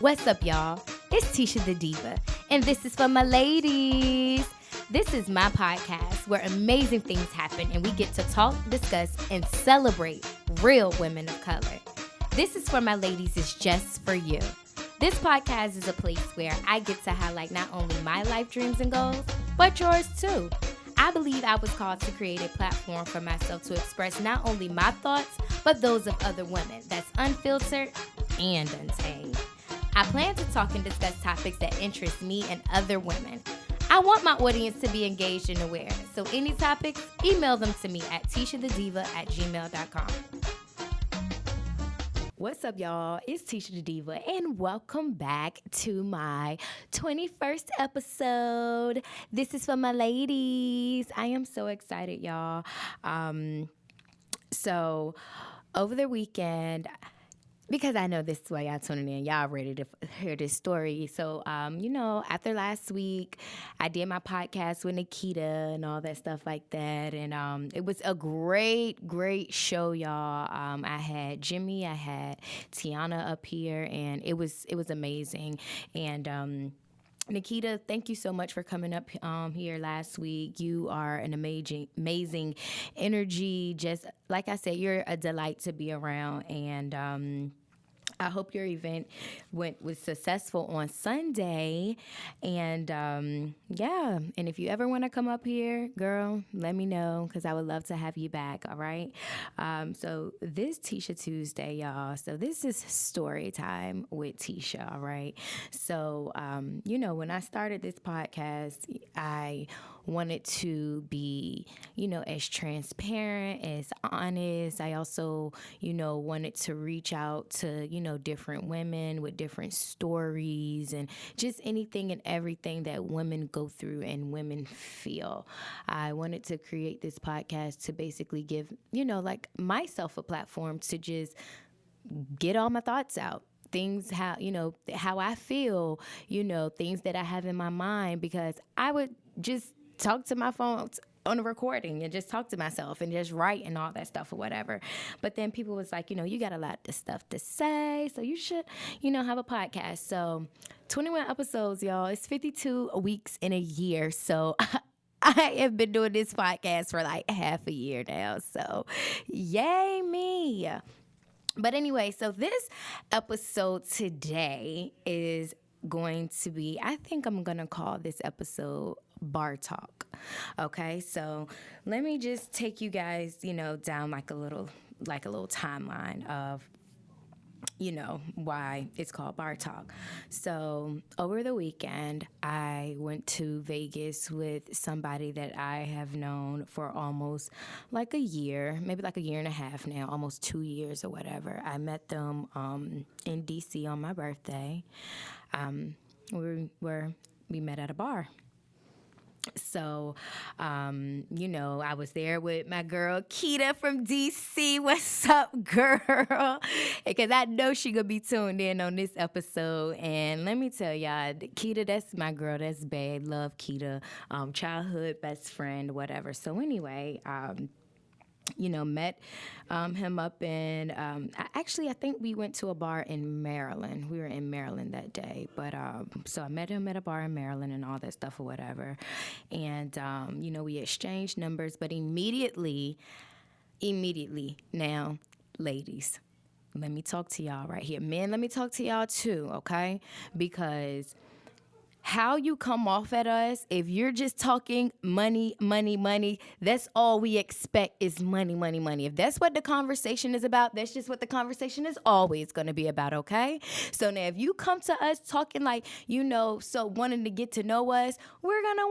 What's up, y'all? It's Tisha the Diva, and this is for my ladies. This is my podcast where amazing things happen and we get to talk, discuss, and celebrate real women of color. This is for my ladies is just for you. This podcast is a place where I get to highlight not only my life dreams and goals, but yours too. I believe I was called to create a platform for myself to express not only my thoughts, but those of other women that's unfiltered and untamed. I plan to talk and discuss topics that interest me and other women. I want my audience to be engaged and aware. So any topics, email them to me at tishadediva@gmail.com. What's up, y'all? It's Tisha the Diva, and welcome back to my 21st episode. This is for my ladies. I am so excited, y'all. So over the weekend, because I know this is why y'all tuning in. Y'all ready to hear this story. So, after last week, I did my podcast with Nikita and all that stuff like that. And it was a great, great show, y'all. I had Jimmy, I had Tiana up here, and it was amazing. And Nikita, thank you so much for coming up here last week. You are an amazing energy. Just like I said, you're a delight to be around. And I hope your event was successful on Sunday. And and if you ever want to come up here, girl, let me know because I would love to have you back. All right. So this Tisha Tuesday, y'all. So this is story time with Tisha. All right. So, when I started this podcast, I wanted to be, as transparent, as honest. I also, wanted to reach out to, different women with different stories and just anything and everything that women go through and women feel. I wanted to create this podcast to basically give, like myself a platform to just get all my thoughts out. Things how I feel, things that I have in my mind, because I would just talk to my phone on a recording and just talk to myself and just write and all that stuff or whatever. But then people was like, you got a lot of stuff to say, so you should, have a podcast. So 21 episodes, y'all. It's 52 weeks in a year. So I have been doing this podcast for like half a year now. So yay me. But anyway, so this episode today is going to be, I think I'm going to call this episode Bar Talk. Okay, so let me just take you guys, down like a little timeline of, why it's called Bar Talk. So over the weekend, I went to Vegas with somebody that I have known for almost like a year, maybe like a year and a half now, almost 2 years or whatever. I met them in D.C. on my birthday. We met at a bar. So, I was there with my girl, Keita from D.C. What's up, girl? Because I know she going to be tuned in on this episode. And let me tell y'all, Keita, that's my girl. That's babe. Love Keita. Childhood best friend, whatever. So anyway, met him up in, I think we went to a bar in Maryland. We were in Maryland that day. But, so I met him at a bar in Maryland and all that stuff or whatever. And, we exchanged numbers, but immediately, now, ladies, let me talk to y'all right here. Men, let me talk to y'all too, okay? Because how you come off at us, if you're just talking money, that's all we expect is money. If that's what the conversation is about, that's just what the conversation is always going to be about, okay? So now if you come to us talking like, so wanting to get to know us, we're going to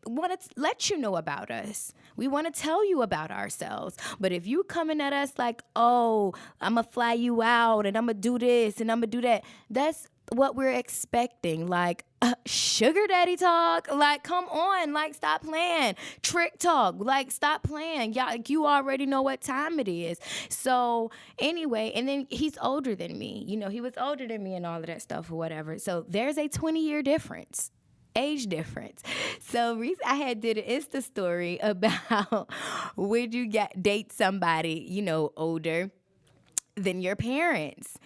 want to let you know about us. We want to tell you about ourselves. But if you coming at us like, oh, I'm going to fly you out and I'm going to do this and I'm going to do that, that's what we're expecting. Like, sugar daddy talk, like, come on, like, stop playing. Trick talk, like, stop playing. Y'all, you already know what time it is. So anyway, and then he's older than me. He was older than me and all of that stuff or whatever. So there's a 20-year difference. Age difference. So I had did an Insta story about would you date somebody, older. than your parents.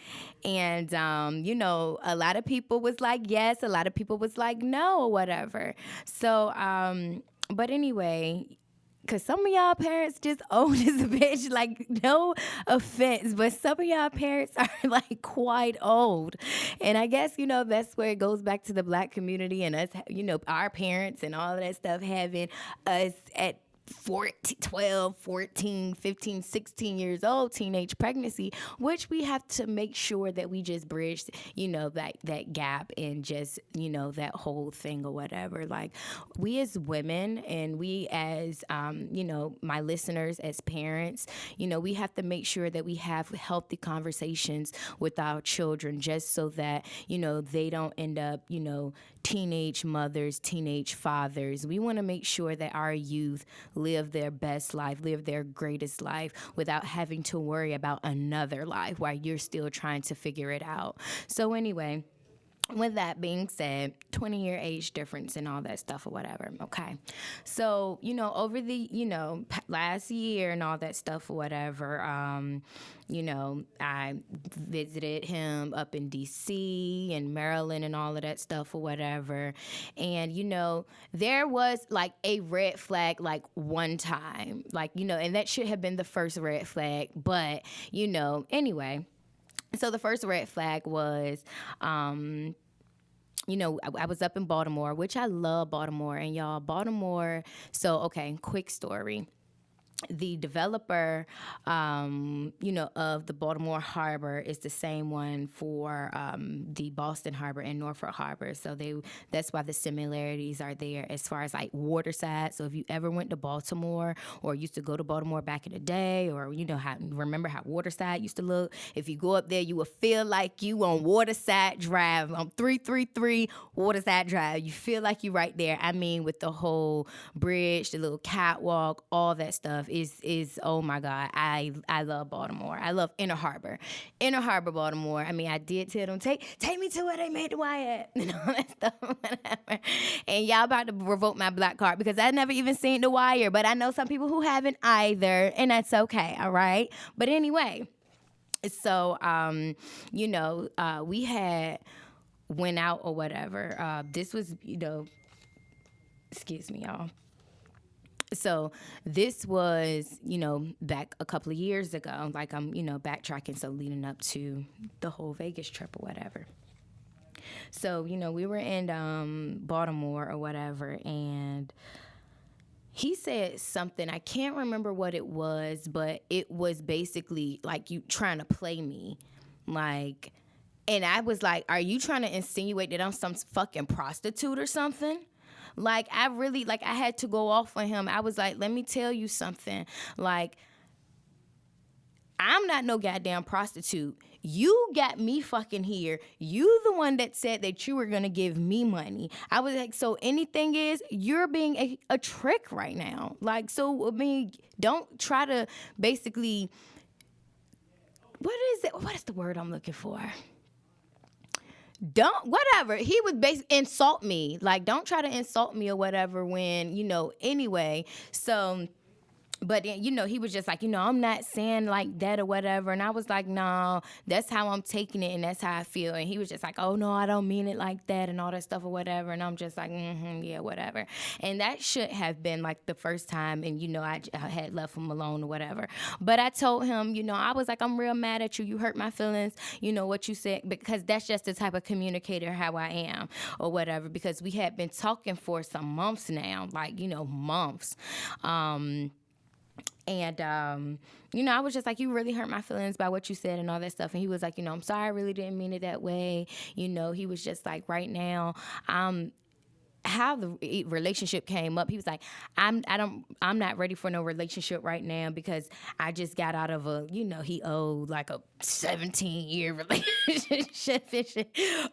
And, a lot of people was like, yes, a lot of people was like, no, or whatever. So, but anyway, because some of y'all parents just old as a bitch. Like, no offense, but some of y'all parents are like quite old. And I guess, that's where it goes back to the black community and us, our parents and all of that stuff having us at 14, 12, 14, 15, 16 years old, teenage pregnancy, which we have to make sure that we just bridge, that gap and just, that whole thing or whatever. Like, we as women and we as, my listeners as parents, we have to make sure that we have healthy conversations with our children just so that, they don't end up, teenage mothers, teenage fathers. We want to make sure that our youth live their best life, live their greatest life without having to worry about another life while you're still trying to figure it out. So anyway, with that being said, 20-year age difference and all that stuff or whatever. Okay. So, over the, last year and all that stuff or whatever, I visited him up in DC and Maryland and all of that stuff or whatever. And, there was like a red flag like one time, like, and that should have been the first red flag. But, anyway. So the first red flag was, I was up in Baltimore, which I love Baltimore. And y'all, Baltimore, so, okay, quick story. The developer, of the Baltimore Harbor is the same one for the Boston Harbor and Norfolk Harbor. So that's why the similarities are there as far as like waterside. So if you ever went to Baltimore or used to go to Baltimore back in the day, or remember how waterside used to look, if you go up there, you will feel like you on Waterside Drive, on 333 Waterside Drive. You feel like you right there. I mean, with the whole bridge, the little catwalk, all that stuff. Is oh my God, I love Baltimore. I love Inner Harbor, Baltimore. I mean, I did tell them take me to where they made the wire at, and all that stuff, whatever. And y'all about to revoke my black card because I never even seen the wire, but I know some people who haven't either, and that's okay, all right. But anyway, so we had went out or whatever. This was excuse me, y'all. So this was, back a couple of years ago, like I'm, backtracking, so leading up to the whole Vegas trip or whatever. So, we were in Baltimore or whatever, and he said something, I can't remember what it was, but it was basically like you trying to play me, like, and I was like, are you trying to insinuate that I'm some fucking prostitute or something? Like, I had to go off on him. I was like, let me tell you something. Like, I'm not no goddamn prostitute. You got me fucking here. You the one that said that you were going to give me money. I was like, so anything is, you're being a trick right now. Like, so, I mean, don't try to basically, what is the word I'm looking for? Whatever. He would basically insult me. Like, don't try to insult me or whatever when, anyway. So, but, he was just like, I'm not saying like that or whatever. And I was like, no, that's how I'm taking it and that's how I feel. And he was just like, oh, no, I don't mean it like that and all that stuff or whatever. And I'm just like, yeah, whatever. And that should have been like the first time. And, I had left him alone or whatever. But I told him, I was like, I'm real mad at you. You hurt my feelings, what you said, because that's just the type of communicator how I am or whatever, because we had been talking for some months now, like, months. And, I was just like, you really hurt my feelings by what you said and all that stuff. And he was like, I'm sorry, I really didn't mean it that way. He was just like, right now, how the relationship came up, he was like, I'm not ready for no relationship right now because I just got out of he owed like a 17-year relationship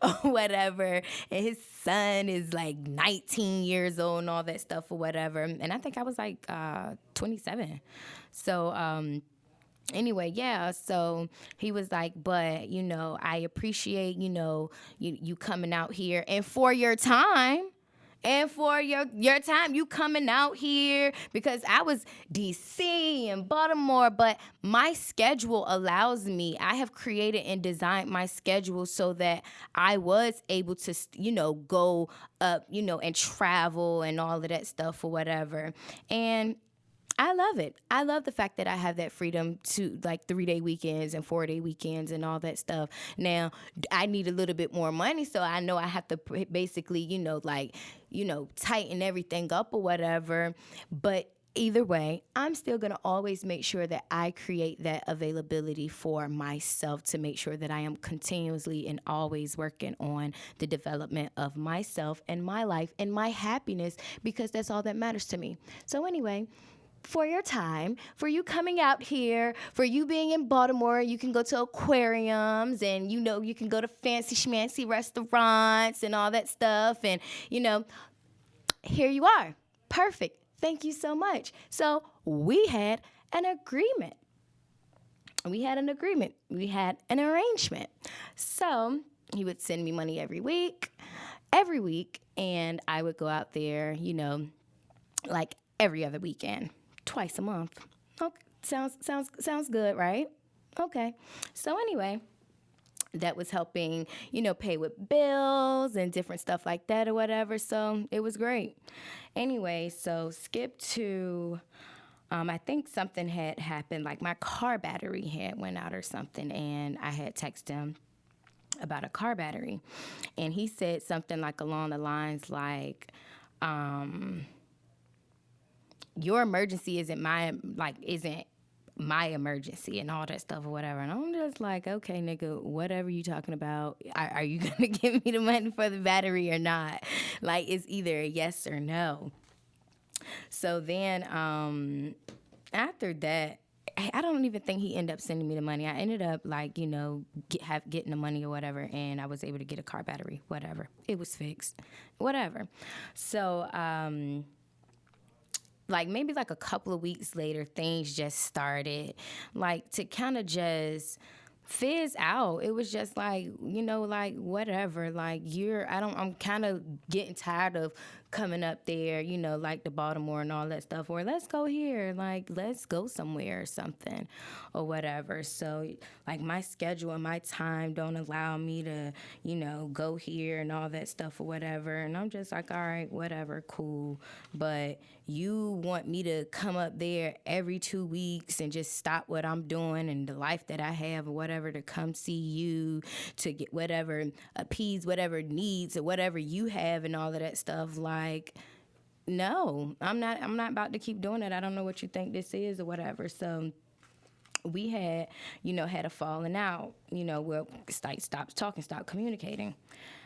or whatever. And his son is like 19 years old and all that stuff or whatever. And I think I was like 27. So, anyway, yeah, so he was like, but, I appreciate, you coming out here and for your time. and for your time, you coming out here, because I was DC and Baltimore, but my schedule allows me. I have created and designed my schedule so that I was able to, go up, and travel and all of that stuff or whatever. And I love it. I love the fact that I have that freedom to, like, 3-day weekends and 4-day weekends and all that stuff. Now, I need a little bit more money, so I know I have to basically, tighten everything up or whatever. But either way, I'm still going to always make sure that I create that availability for myself, to make sure that I am continuously and always working on the development of myself and my life and my happiness, because that's all that matters to me. So anyway, for your time, for you coming out here, for you being in Baltimore, you can go to aquariums and, you can go to fancy schmancy restaurants and all that stuff. And, here you are. Perfect. Thank you so much. So we had an agreement. We had an arrangement. So he would send me money every week, and I would go out there, like every other weekend. Twice a month. Okay, sounds good, right? Okay. So anyway, that was helping, pay with bills and different stuff like that or whatever. So it was great. Anyway, so skip to, I think something had happened, like my car battery had went out or something, and I had texted him about a car battery, and he said something like along the lines like, your emergency isn't my emergency and all that stuff or whatever. And I'm just like, okay, nigga, whatever you talking about. Are you going to give me the money for the battery or not? Like, it's either a yes or no. So then after that, I don't even think he ended up sending me the money. I ended up, like, getting the money or whatever, and I was able to get a car battery, whatever. It was fixed, whatever. So, like maybe like a couple of weeks later, things just started like to kind of just fizz out. It was just like, like whatever, like I'm kind of getting tired of coming up there, like the Baltimore and all that stuff, or let's go here, like let's go somewhere or something or whatever. So like my schedule and my time don't allow me to, go here and all that stuff or whatever. And I'm just like, all right, whatever, cool. But you want me to come up there every 2 weeks and just stop what I'm doing and the life that I have or whatever to come see you, to get whatever, appease whatever needs or whatever you have and all of that stuff. Like, no, I'm not about to keep doing it. I don't know what you think this is or whatever. So we had a falling out, we'll stop talking, stop communicating.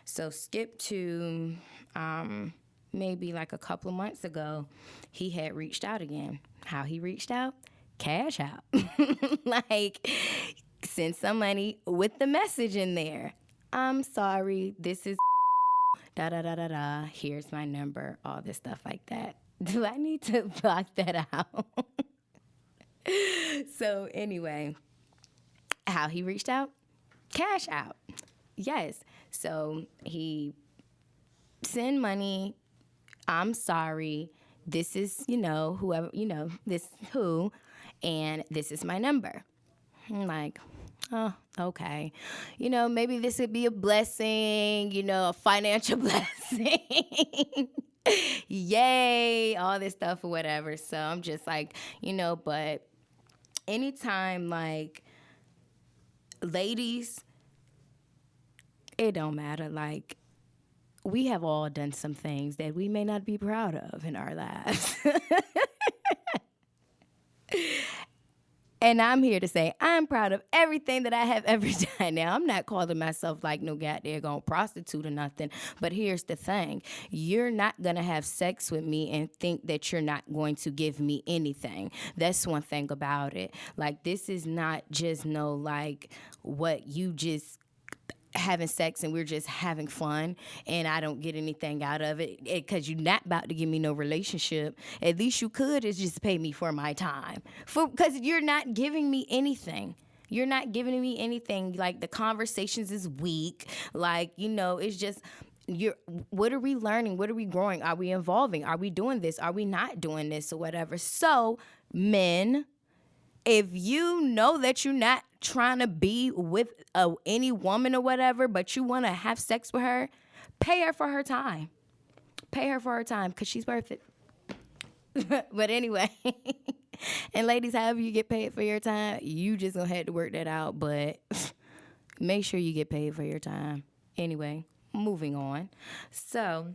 So skip to maybe like a couple of months ago, he had reached out again. How he reached out? Cash out. Like, send some money with the message in there. I'm sorry, this is da-da-da-da-da. Here's my number, all this stuff like that. Do I need to block that out? So anyway, how he reached out? Cash out. Yes. So he send money. I'm sorry. This is, whoever, this who, and this is my number. I'm like, oh, okay. Maybe this would be a blessing, a financial blessing. Yay, all this stuff or whatever. So I'm just like, but anytime, like, ladies, it don't matter. Like, we have all done some things that we may not be proud of in our lives. And I'm here to say I'm proud of everything that I have ever done. Now, I'm not calling myself like no goddamn prostitute or nothing, but here's the thing. You're not going to have sex with me and think that you're not going to give me anything. That's one thing about it. Like, this is not just like what you just having sex and we're just having fun and I don't get anything out of it because you're not about to give me no relationship. At least you could is just pay me for my time, because you're not giving me anything. You're not giving me anything. Like, the conversations is weak. Like, it's just you're what are we learning? What are we growing? Are we evolving? Are we doing this? Are we not doing this or whatever? So, men, if you know that you're not trying to be with any woman or whatever, but you want to have sex with her, pay her for her time. Pay her for her time because she's worth it. But anyway, and ladies, however you get paid for your time, you just gonna have to work that out. But make sure you get paid for your time. Anyway, moving on. So,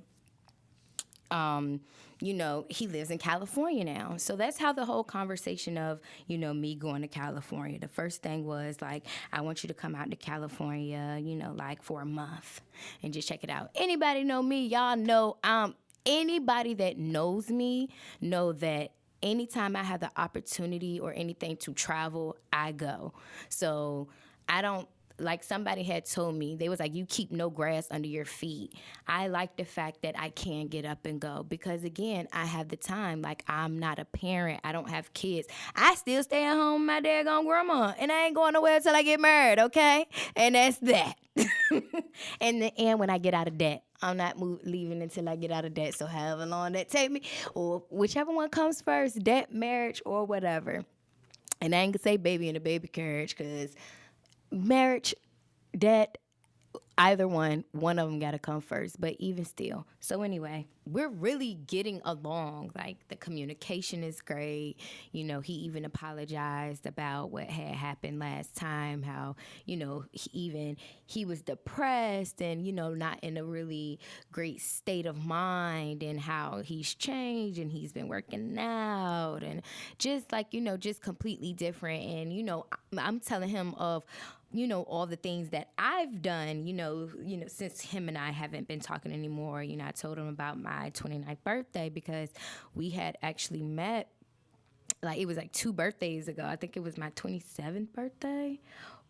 he lives in California now. So that's how the whole conversation of, me going to California. The first thing was like, I want you to come out to California, like for a month and just check it out. Anybody know me? Y'all know anybody that knows me know that anytime I have the opportunity or anything to travel, I go. So I don't, like somebody had told me, they was like, you keep no grass under your feet. I like the fact that I can get up and go because, again, I have the time. Like, I'm not a parent. I don't have kids. I still stay at home with my daggone grandma, and I ain't going nowhere until I get married, okay? And that's that. And when I get out of debt. I'm not leaving until I get out of debt, so however long that take me, or whichever one comes first, debt, marriage, or whatever. And I ain't gonna say baby in a baby carriage because marriage, debt, either one of them got to come first, but even still. So anyway, we're really getting along. Like, the communication is great. He even apologized about what had happened last time, how, he was depressed and, not in a really great state of mind, and how he's changed and he's been working out and just like, just completely different. And, I'm telling him of, all the things that I've done, since him and I haven't been talking anymore. I told him about my 29th birthday because we had actually met, like, it was like 2 birthdays ago. I think it was my 27th birthday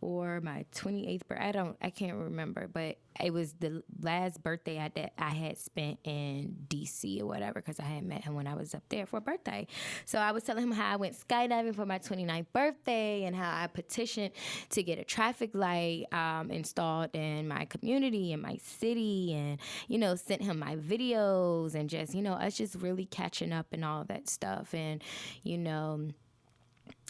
or my 28th birthday. I can't remember, but it was the last birthday I had spent in DC or whatever, because I had met him when I was up there for a birthday. So I was telling him how I went skydiving for my 29th birthday and how I petitioned to get a traffic light installed in my community, in my city, and, sent him my videos and just, us just really catching up and all that stuff. And,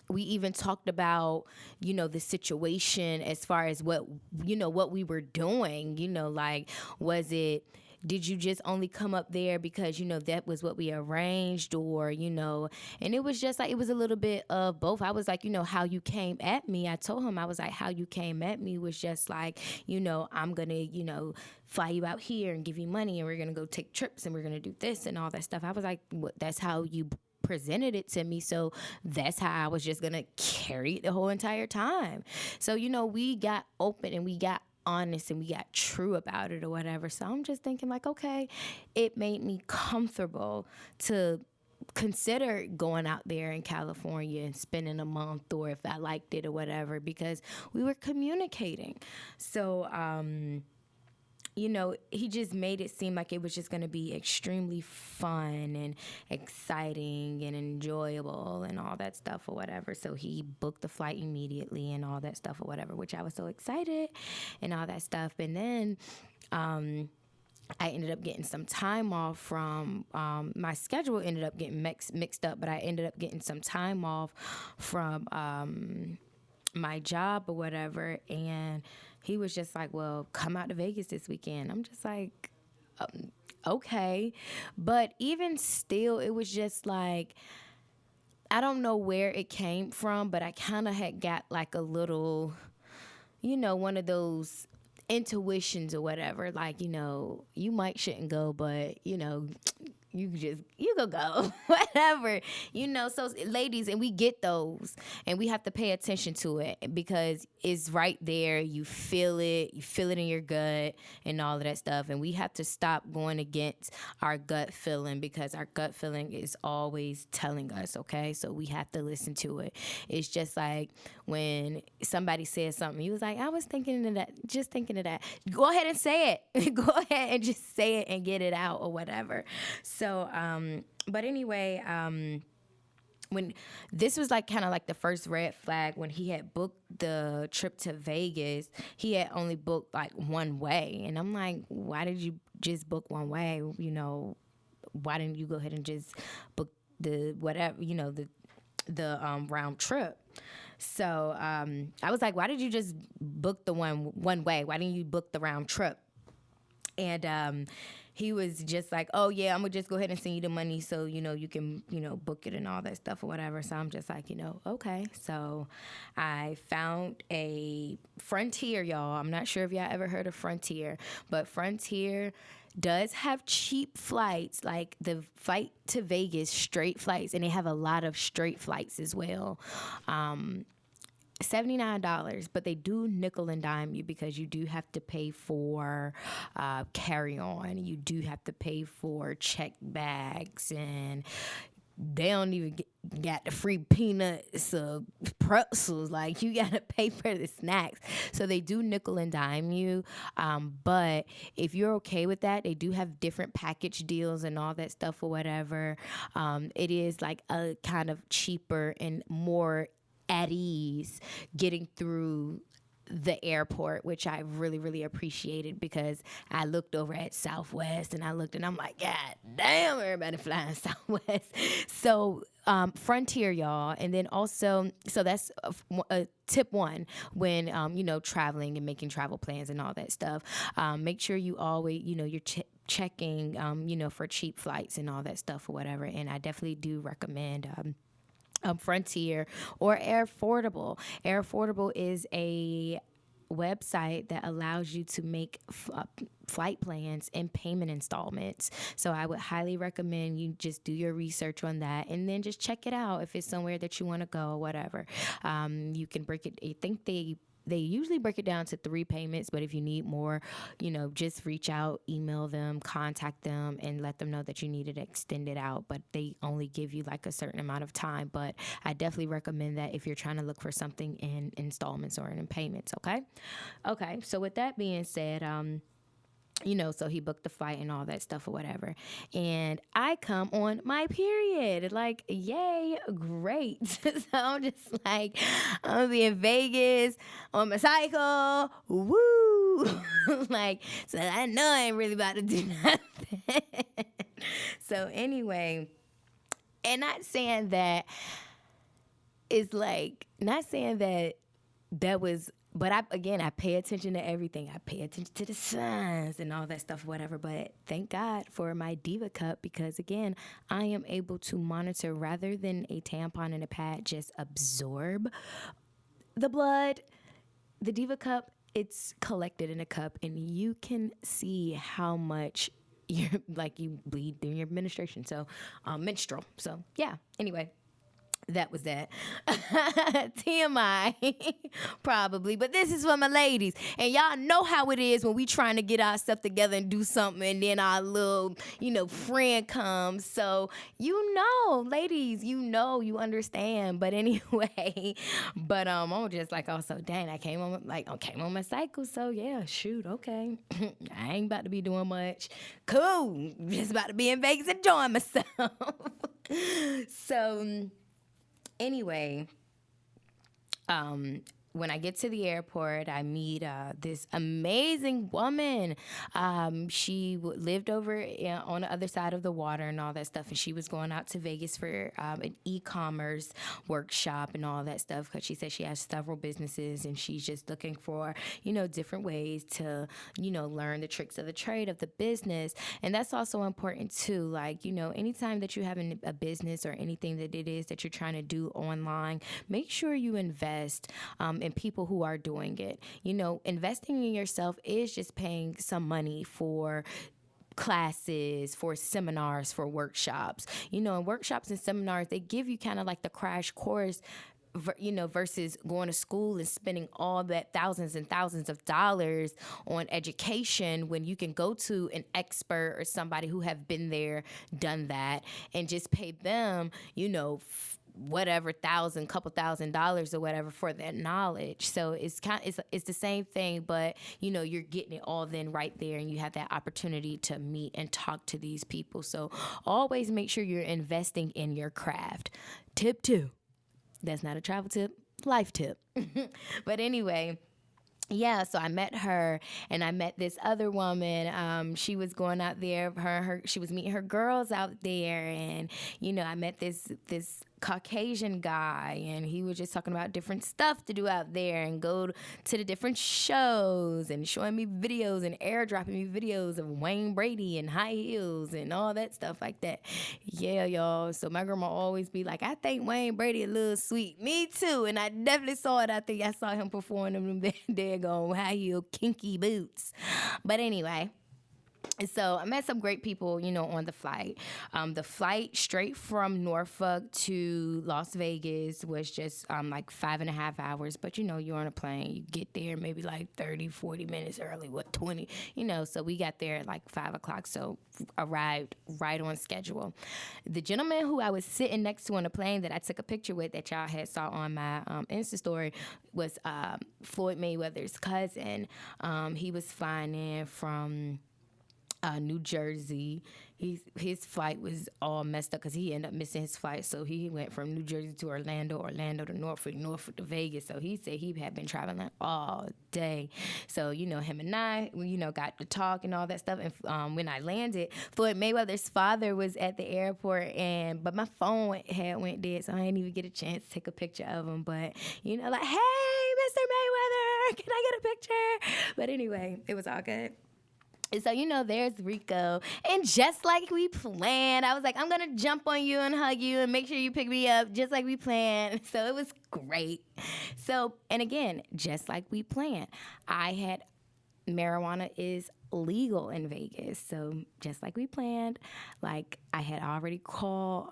we even talked about, the situation as far as what we were doing, like, did you just only come up there because, that was what we arranged, or, and it was just like, it was a little bit of both. I was like, how you came at me. I told him, I was like, how you came at me was just like, I'm going to, fly you out here and give you money, and we're going to go take trips, and we're going to do this and all that stuff. I was like, that's how you presented it to me, so that's how I was just gonna carry it the whole entire time. So we got open and we got honest and we got true about it or whatever. So I'm just thinking like, okay, it made me comfortable to consider going out there in California and spending a month, or if I liked it or whatever, because we were communicating. So he just made it seem like it was just going to be extremely fun and exciting and enjoyable and all that stuff or whatever. So he booked the flight immediately and all that stuff or whatever, which I was so excited and all that stuff. And then I ended up getting some time off from my schedule ended up getting mixed up, but I ended up getting some time off from my job or whatever. And he was just like, well, come out to Vegas this weekend. I'm just like, okay. But even still, it was just like, I don't know where it came from, but I kind of had got like a little, one of those intuitions or whatever. Like, you might shouldn't go, but, you go, whatever, so ladies, and we get those, and we have to pay attention to it because it's right there. You feel it in your gut and all of that stuff. And we have to stop going against our gut feeling, because our gut feeling is always telling us, okay? So we have to listen to it. It's just like when somebody says something, you was like, I was thinking of that, just thinking of that. Go ahead and say it. Go ahead and just say it and get it out or whatever. So, but anyway, when this was like kind of like the first red flag, when he had booked the trip to Vegas, he had only booked like one way. And I'm like, why did you just book one way? Why didn't you go ahead and just book the whatever, the round trip? So I was like, why did you just book the one way? Why didn't you book the round trip? And he was just like, oh yeah, I'm gonna just go ahead and send you the money so you can book it and all that stuff or whatever. So I'm just like, okay. So I found a Frontier, y'all. I'm not sure if y'all ever heard of Frontier, but Frontier does have cheap flights, like the flight to Vegas, straight flights, and they have a lot of straight flights as well. $79, but they do nickel and dime you because you do have to pay for carry on. You do have to pay for check bags, and they don't even got the free peanuts or pretzels. Like, you gotta pay for the snacks. So they do nickel and dime you. But if you're okay with that, they do have different package deals and all that stuff or whatever. It is like a kind of cheaper and more at ease getting through the airport, which I really, really appreciated, because I looked over at Southwest and I'm like, God damn, everybody flying Southwest. So Frontier, y'all. And then also, so that's a tip one when, traveling and making travel plans and all that stuff. Make sure you always, you're checking, for cheap flights and all that stuff or whatever. And I definitely do recommend Frontier or Air Affordable. Air Affordable is a website that allows you to make flight plans and payment installments. So I would highly recommend you just do your research on that and then just check it out if it's somewhere that you want to go or whatever. You can break it. I think they usually break it down to 3 payments, but if you need more, just reach out, email them, contact them, and let them know that you need it extended out. But they only give you like a certain amount of time. But I definitely recommend that if you're trying to look for something in installments or in payments. Okay. So with that being said, so he booked the flight and all that stuff or whatever. And I come on my period. Like, yay, great. So I'm just like, I'm going to be in Vegas on my cycle. Woo! Like, so I know I ain't really about to do nothing. So anyway, and not saying that was, but I pay attention to everything. I pay attention to the signs and all that stuff, whatever. But thank God for my Diva Cup, because, again, I am able to monitor rather than a tampon and a pad just absorb the blood. The Diva Cup, it's collected in a cup, and you can see how much you bleed during your menstruation. So, menstrual. So, yeah. Anyway. That was that. TMI, probably. But this is for my ladies. And y'all know how it is when we trying to get our stuff together and do something, and then our little, friend comes. So, ladies, you understand. But anyway, I'm just like, oh, so dang, I came on my cycle. So, yeah, shoot, okay. I ain't about to be doing much. Cool. Just about to be in Vegas enjoying myself. So, anyway, when I get to the airport, I meet this amazing woman. She lived over on the other side of the water and all that stuff, and she was going out to Vegas for an e-commerce workshop and all that stuff, because she said she has several businesses, and she's just looking for, different ways to, learn the tricks of the trade of the business. And that's also important too. Like, anytime that you have a business or anything that it is that you're trying to do online, make sure you invest and people who are doing it. Investing in yourself is just paying some money for classes, for seminars, for workshops. In workshops and seminars, they give you kind of like the crash course, versus going to school and spending all that thousands and thousands of dollars on education, when you can go to an expert or somebody who have been there, done that, and just pay them, whatever couple $1,000s or whatever for that knowledge. So it's the same thing, but you're getting it all then right there, and you have that opportunity to meet and talk to these people. So always make sure you're investing in your craft. Tip 2. That's not a travel tip, life tip. But anyway, yeah, so I met her, and I met this other woman. She was going out there. She was meeting her girls out there, and I met this Caucasian guy, and he was just talking about different stuff to do out there, and go to the different shows, and showing me videos and airdropping me videos of Wayne Brady and high heels and all that stuff like that. Yeah, y'all. So my grandma always be like, I think Wayne Brady a little sweet. Me too. And I definitely saw it. I think I saw him perform them daggone high heel kinky boots. But anyway. So I met some great people, on the flight. The flight straight from Norfolk to Las Vegas was just like 5.5 hours. But, you're on a plane. You get there maybe like 30, 40 minutes early, 20, So we got there at like 5 o'clock. So arrived right on schedule. The gentleman who I was sitting next to on the plane that I took a picture with that y'all had saw on my Insta story was Floyd Mayweather's cousin. He was flying in from New Jersey. His flight was all messed up because he ended up missing his flight. So he went from New Jersey to Orlando, Orlando to Norfolk, Norfolk to Vegas. So he said he had been traveling all day. So him and I, got to talk and all that stuff. And when I landed, Floyd Mayweather's father was at the airport, but my phone had went dead, so I didn't even get a chance to take a picture of him. But like, hey, Mr. Mayweather, can I get a picture? But anyway, it was all good. And so, there's Rico. And just like we planned, I was like, I'm going to jump on you and hug you and make sure you pick me up just like we planned. So it was great. So, and again, just like we planned, marijuana is legal in Vegas. So just like we planned, like I had already called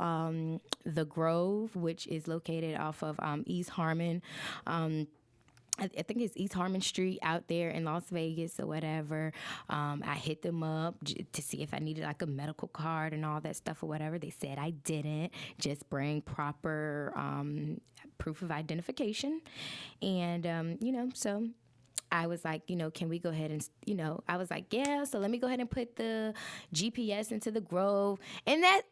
The Grove, which is located off of East Harmon. I think it's East Harmon Street out there in Las Vegas or whatever. I hit them up to see if I needed like a medical card and all that stuff or whatever. They said I didn't. Just bring proper proof of identification. And, so I was like, can we go ahead and, I was like, yeah, so let me go ahead and put the GPS into the Grove. And that,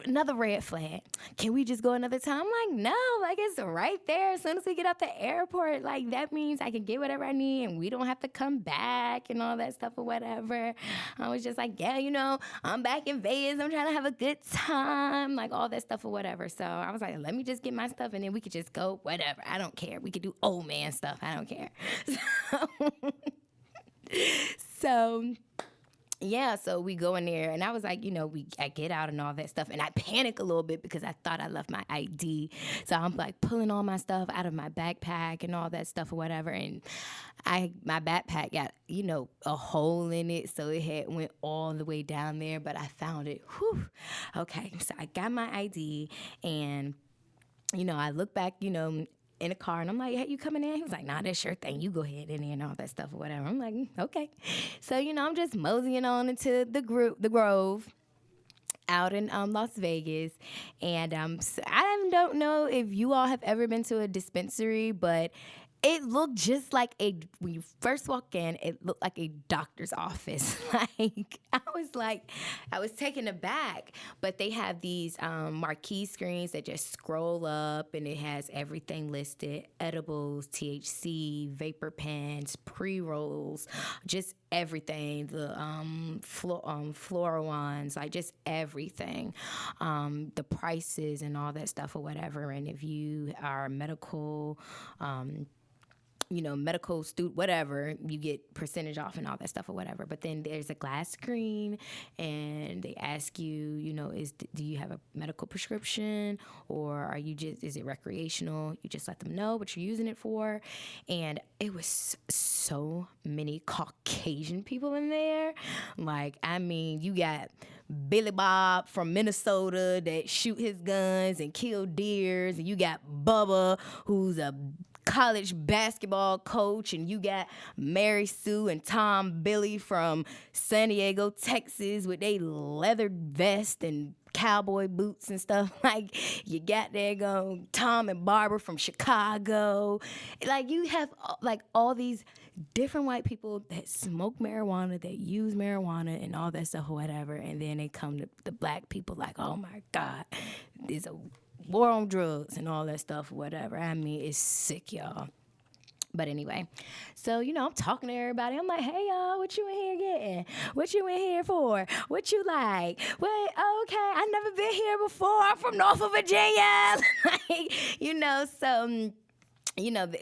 another red flag. Can we just go another time? I'm like, no, like it's right there. As soon as we get up the airport, like that means I can get whatever I need and we don't have to come back and all that stuff or whatever. I was just like, yeah, I'm back in Vegas. I'm trying to have a good time, like all that stuff or whatever. So I was like, let me just get my stuff and then we could just go, whatever. I don't care. We could do old man stuff. I don't care. So yeah, so we go in there, and I was like, I get out and all that stuff, and I panic a little bit because I thought I left my ID. So I'm like pulling all my stuff out of my backpack and all that stuff or whatever, and my backpack got a hole in it, so it had went all the way down there, but I found it. Whew. Okay, so I got my ID, and I look back, in a car, and I'm like, hey, you coming in? He was like, nah, that's your thing. You go ahead in there and all that stuff or whatever. I'm like, okay. So, I'm just moseying on into the Grove out in Las Vegas. And so I don't know if you all have ever been to a dispensary, but it looked just like when you first walk in, it looked like a doctor's office. I was taken aback, but they have these marquee screens that just scroll up and it has everything listed: edibles, THC, vapor pens, pre-rolls, just everything, the floral ones, like just everything, the prices and all that stuff or whatever. And if you are medical, medical student, whatever, you get percentage off and all that stuff or whatever. But then there's a glass screen and they ask you, do you have a medical prescription or is it recreational? You just let them know what you're using it for. And it was so many Caucasian people in there. Like, I mean, you got Billy Bob from Minnesota that shoot his guns and kill deers, and you got Bubba, who's a college basketball coach, and you got Mary Sue and Tom Billy from San Diego, Texas, with they leather vest and cowboy boots and stuff. Like, you got there go Tom and Barbara from Chicago. Like, you have like all these different white people that smoke marijuana, that use marijuana and all that stuff or whatever, and then they come to the black people like, oh my God, there's a war on drugs and all that stuff or whatever. I mean, it's sick, y'all. But anyway, so I'm talking to everybody. I'm like, hey y'all, what you in here getting? What you in here for? What you like? What? Okay, I never been here before. I'm from Norfolk, Virginia. Like,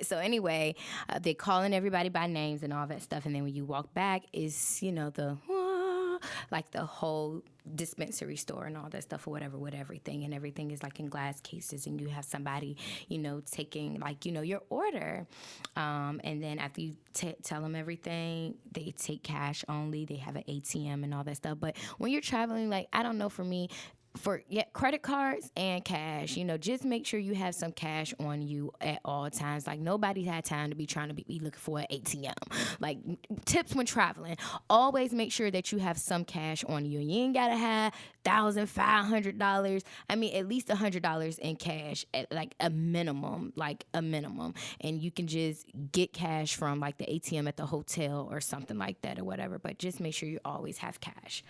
so anyway, they're calling everybody by names and all that stuff. And then when you walk back, is the like the whole dispensary store and all that stuff or whatever with everything, and everything is like in glass cases, and you have somebody taking like your order, and then after you tell them everything, they take cash only. They have an ATM and all that stuff. But when you're traveling, like, I don't know, for me, credit cards and cash, just make sure you have some cash on you at all times. Like, nobody's had time to be trying to be looking for an ATM. Like, tips when traveling, always make sure that you have some cash on you. You ain't gotta have $1,500. I mean, at least $100 in cash, at like a minimum. And you can just get cash from like the ATM at the hotel or something like that or whatever. But just make sure you always have cash.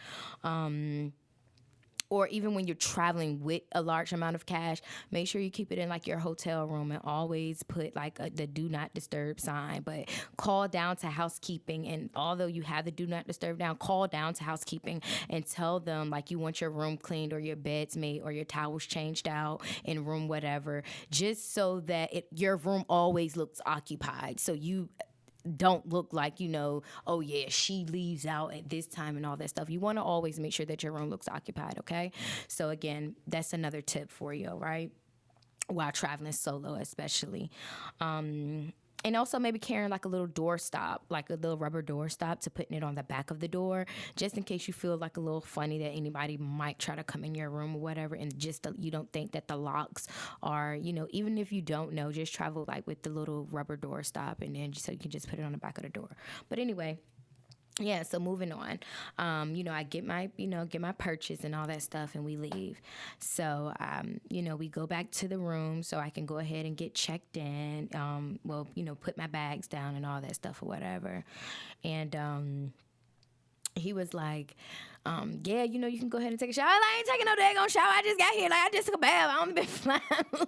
Or even when you're traveling with a large amount of cash, make sure you keep it in like your hotel room, and always put like the do not disturb sign. But call down to housekeeping, and although you have the do not disturb down, call down to housekeeping and tell them like you want your room cleaned or your beds made or your towels changed out in room whatever, just so that your room always looks occupied. So you don't look like, oh yeah, she leaves out at this time and all that stuff. You want to always make sure that your room looks occupied, okay? So again, that's another tip for you, right? While traveling solo, especially. And also maybe carrying like a little door stop, like a little rubber door stop, to putting it on the back of the door, just in case you feel like a little funny that anybody might try to come in your room or whatever, and just you don't think that the locks are, even if you don't know, just travel like with the little rubber door stop, and then so you can just put it on the back of the door. But anyway. Yeah, so moving on, I get my purchase and all that stuff, and we leave. So, we go back to the room so I can go ahead and get checked in, put my bags down and all that stuff or whatever. And he was like, yeah, you can go ahead and take a shower. I ain't taking no daggone shower. I just got here. Like, I just took a bath. I only been flying.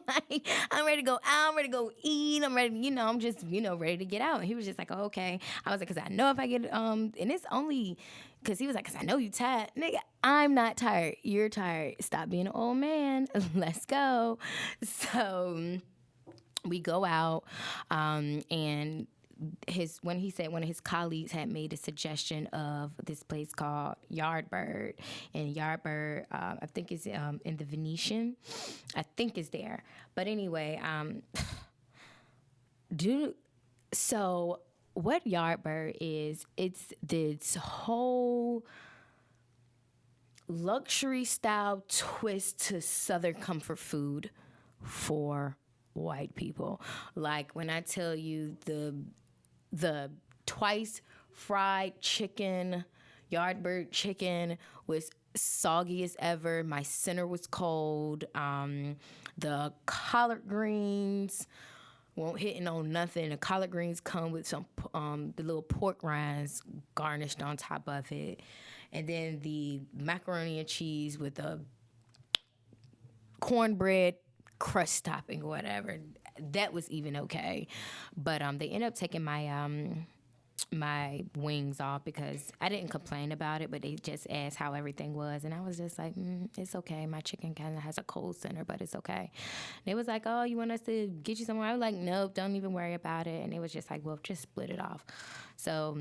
Like, I'm ready to go out. I'm ready to go eat. I'm ready, I'm just, ready to get out. And he was just like, oh, okay. I was like, because I know if I get, and it's only, because he was like, because I know you tired. Nigga, I'm not tired. You're tired. Stop being an old man. Let's go. So we go out, and when he said one of his colleagues had made a suggestion of this place called Yardbird, and Yardbird, I think is in the Venetian, I think is there. But anyway, so what Yardbird is, it's this whole luxury style twist to Southern comfort food for white people. Like, when I tell you the twice fried chicken, Yardbird chicken, was soggy as ever. My center was cold. The collard greens won't hitting on nothing. The collard greens come with some the little pork rinds garnished on top of it, and then the macaroni and cheese with a cornbread crust topping or whatever. That was even okay. But they ended up taking my wings off because I didn't complain about it, but they just asked how everything was, and I was just like, it's okay. My chicken kind of has a cold center, but it's okay. And they was like, oh, you want us to get you somewhere? I was like, nope, don't even worry about it. And it was just like, well, just split it off. So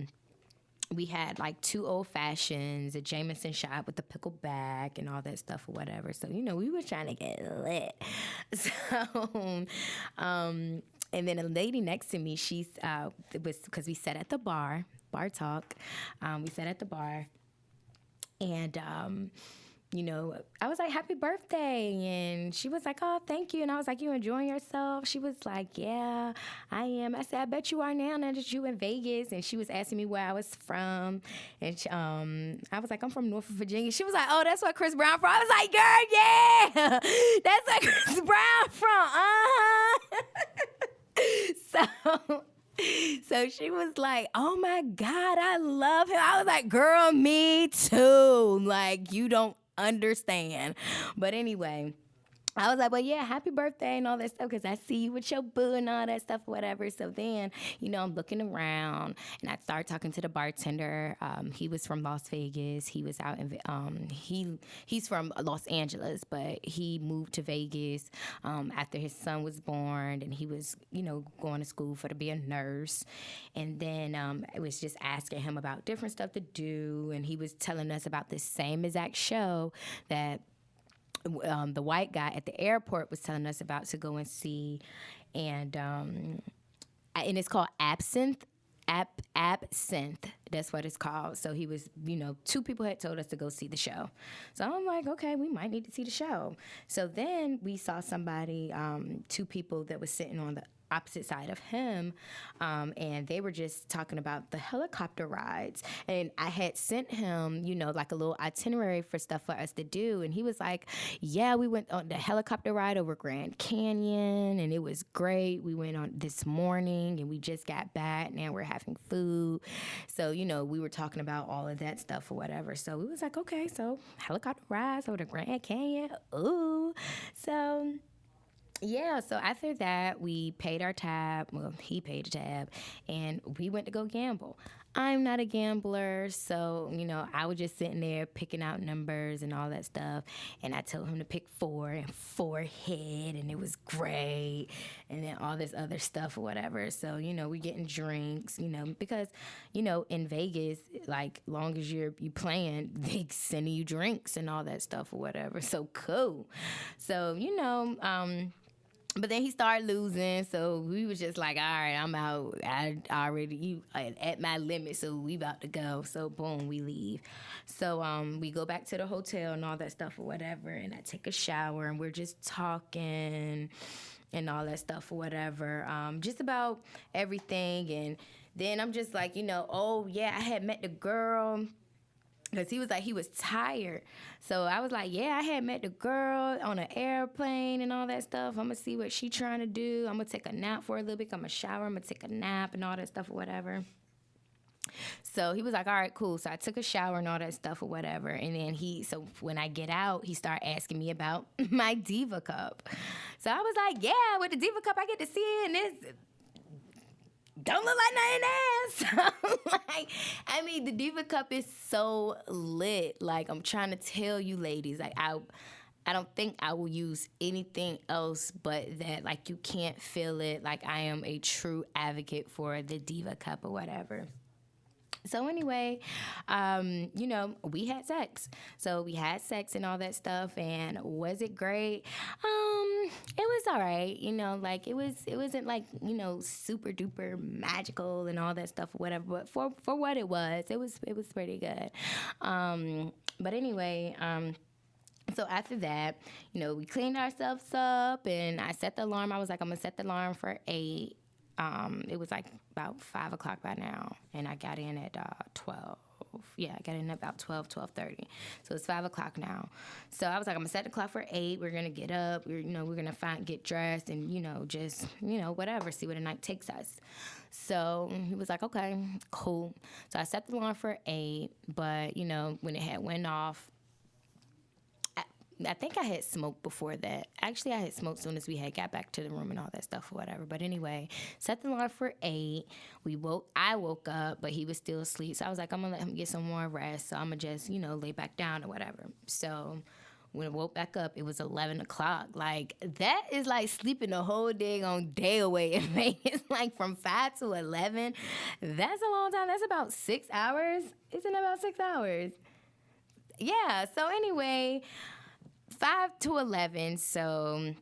we had like 2 old fashions, a Jameson shot with the pickleback and all that stuff or whatever. So, we were trying to get lit. So, and then a lady next to me, it was because we sat at the bar talk. We sat at the bar, and I was like, happy birthday. And she was like, oh, thank you. And I was like, you enjoying yourself? She was like, yeah, I am. I said, I bet you are now that you in Vegas. And she was asking me where I was from. And I was like, I'm from Norfolk, Virginia. She was like, oh, that's where Chris Brown from. I was like, girl, yeah, that's where Chris Brown from. So she was like, oh my God, I love him. I was like, girl, me too. Like, you don't understand. But anyway, I was like, well, yeah, happy birthday and all that stuff because I see you with your boo and all that stuff, whatever. So then, I'm looking around and I started talking to the bartender. He was from Las Vegas. He was out in, he's from Los Angeles, but he moved to Vegas after his son was born and he was, going to school for to be a nurse. And then I was just asking him about different stuff to do. And he was telling us about this same exact show that the white guy at the airport was telling us about to go and see, and it's called Absinthe. Absinthe. That's what it's called. So he was, two people had told us to go see the show. So I'm like, okay, we might need to see the show. So then we saw somebody, two people that was sitting on the opposite side of him, and they were just talking about the helicopter rides. And I had sent him, like a little itinerary for stuff for us to do. And he was like, yeah, we went on the helicopter ride over Grand Canyon, and it was great. We went on this morning, and we just got back. Now we're having food. So, we were talking about all of that stuff or whatever. So we was like, okay, so helicopter rides over the Grand Canyon. Ooh. So yeah, so after that, we paid our tab. Well, he paid the tab, and we went to go gamble. I'm not a gambler, so, I was just sitting there picking out numbers and all that stuff. And I told him to pick 4 and 4 hit, and it was great. And then all this other stuff or whatever. So, we getting drinks, because, in Vegas, like, long as you playing, they sending you drinks and all that stuff or whatever. So cool. So, but then he started losing, so we was just like, all right, I'm out. I already you at my limit, so we about to go. So boom, we leave. So we go back to the hotel and all that stuff or whatever, and I take a shower and we're just talking and all that stuff or whatever, just about everything. And then I'm just like, oh yeah, I had met the girl. Because he was like, he was tired. So I was like, yeah, I had met the girl on an airplane and all that stuff. I'm going to see what she trying to do. I'm going to take a nap for a little bit. I'm going to shower. I'm going to take a nap and all that stuff or whatever. So he was like, all right, cool. So I took a shower and all that stuff or whatever. And then so when I get out, he started asking me about my Diva Cup. So I was like, yeah, with the Diva Cup, I get to see it. And it's don't look like nothing else. Like, I mean, the Diva Cup is so lit. Like, I'm trying to tell you ladies, like, I don't think I will use anything else but that. Like, you can't feel it. Like, I am a true advocate for the Diva Cup or whatever. So anyway, we had sex. So we had sex and all that stuff. And was it great? It was all right. Like it wasn't like, super duper magical and all that stuff or whatever. But for what it was pretty good. But anyway, so after that, we cleaned ourselves up and I set the alarm. I was like, I'm gonna set the alarm for 8. It was like about 5 o'clock by now, and I got in at 12. Yeah, I got in at about 12:30. So it's 5 o'clock now. So I was like, I'm gonna set the clock for 8. We're gonna get up. We're gonna get dressed and just whatever. See where the night takes us. So he was like, okay, cool. So I set the alarm for 8, but when it had went off. I think I had smoked before that. Actually, I had smoked as soon as we had got back to the room and all that stuff or whatever. But anyway, set the alarm for 8. I woke up, but he was still asleep. So I was like, I'm going to let him get some more rest. So I'm going to just, lay back down or whatever. So when I woke back up, it was 11 o'clock. Like, that is like sleeping the whole day away in Vegas. Like, from 5 to 11. That's a long time. That's about 6 hours. Isn't it about 6 hours? Yeah. So anyway, 5 to 11, so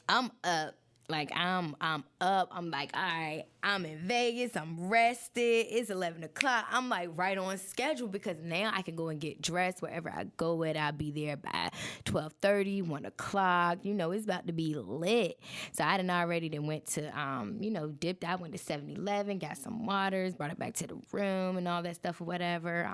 I'm up. Like, I'm up. I'm like, all right, I'm in Vegas. I'm rested. It's 11 o'clock. I'm like right on schedule because now I can go and get dressed wherever I go at. I'll be there by 12:30, 1 o'clock. It's about to be lit. So I done already went to, dipped out, went to 7-Eleven, got some waters, brought it back to the room and all that stuff or whatever.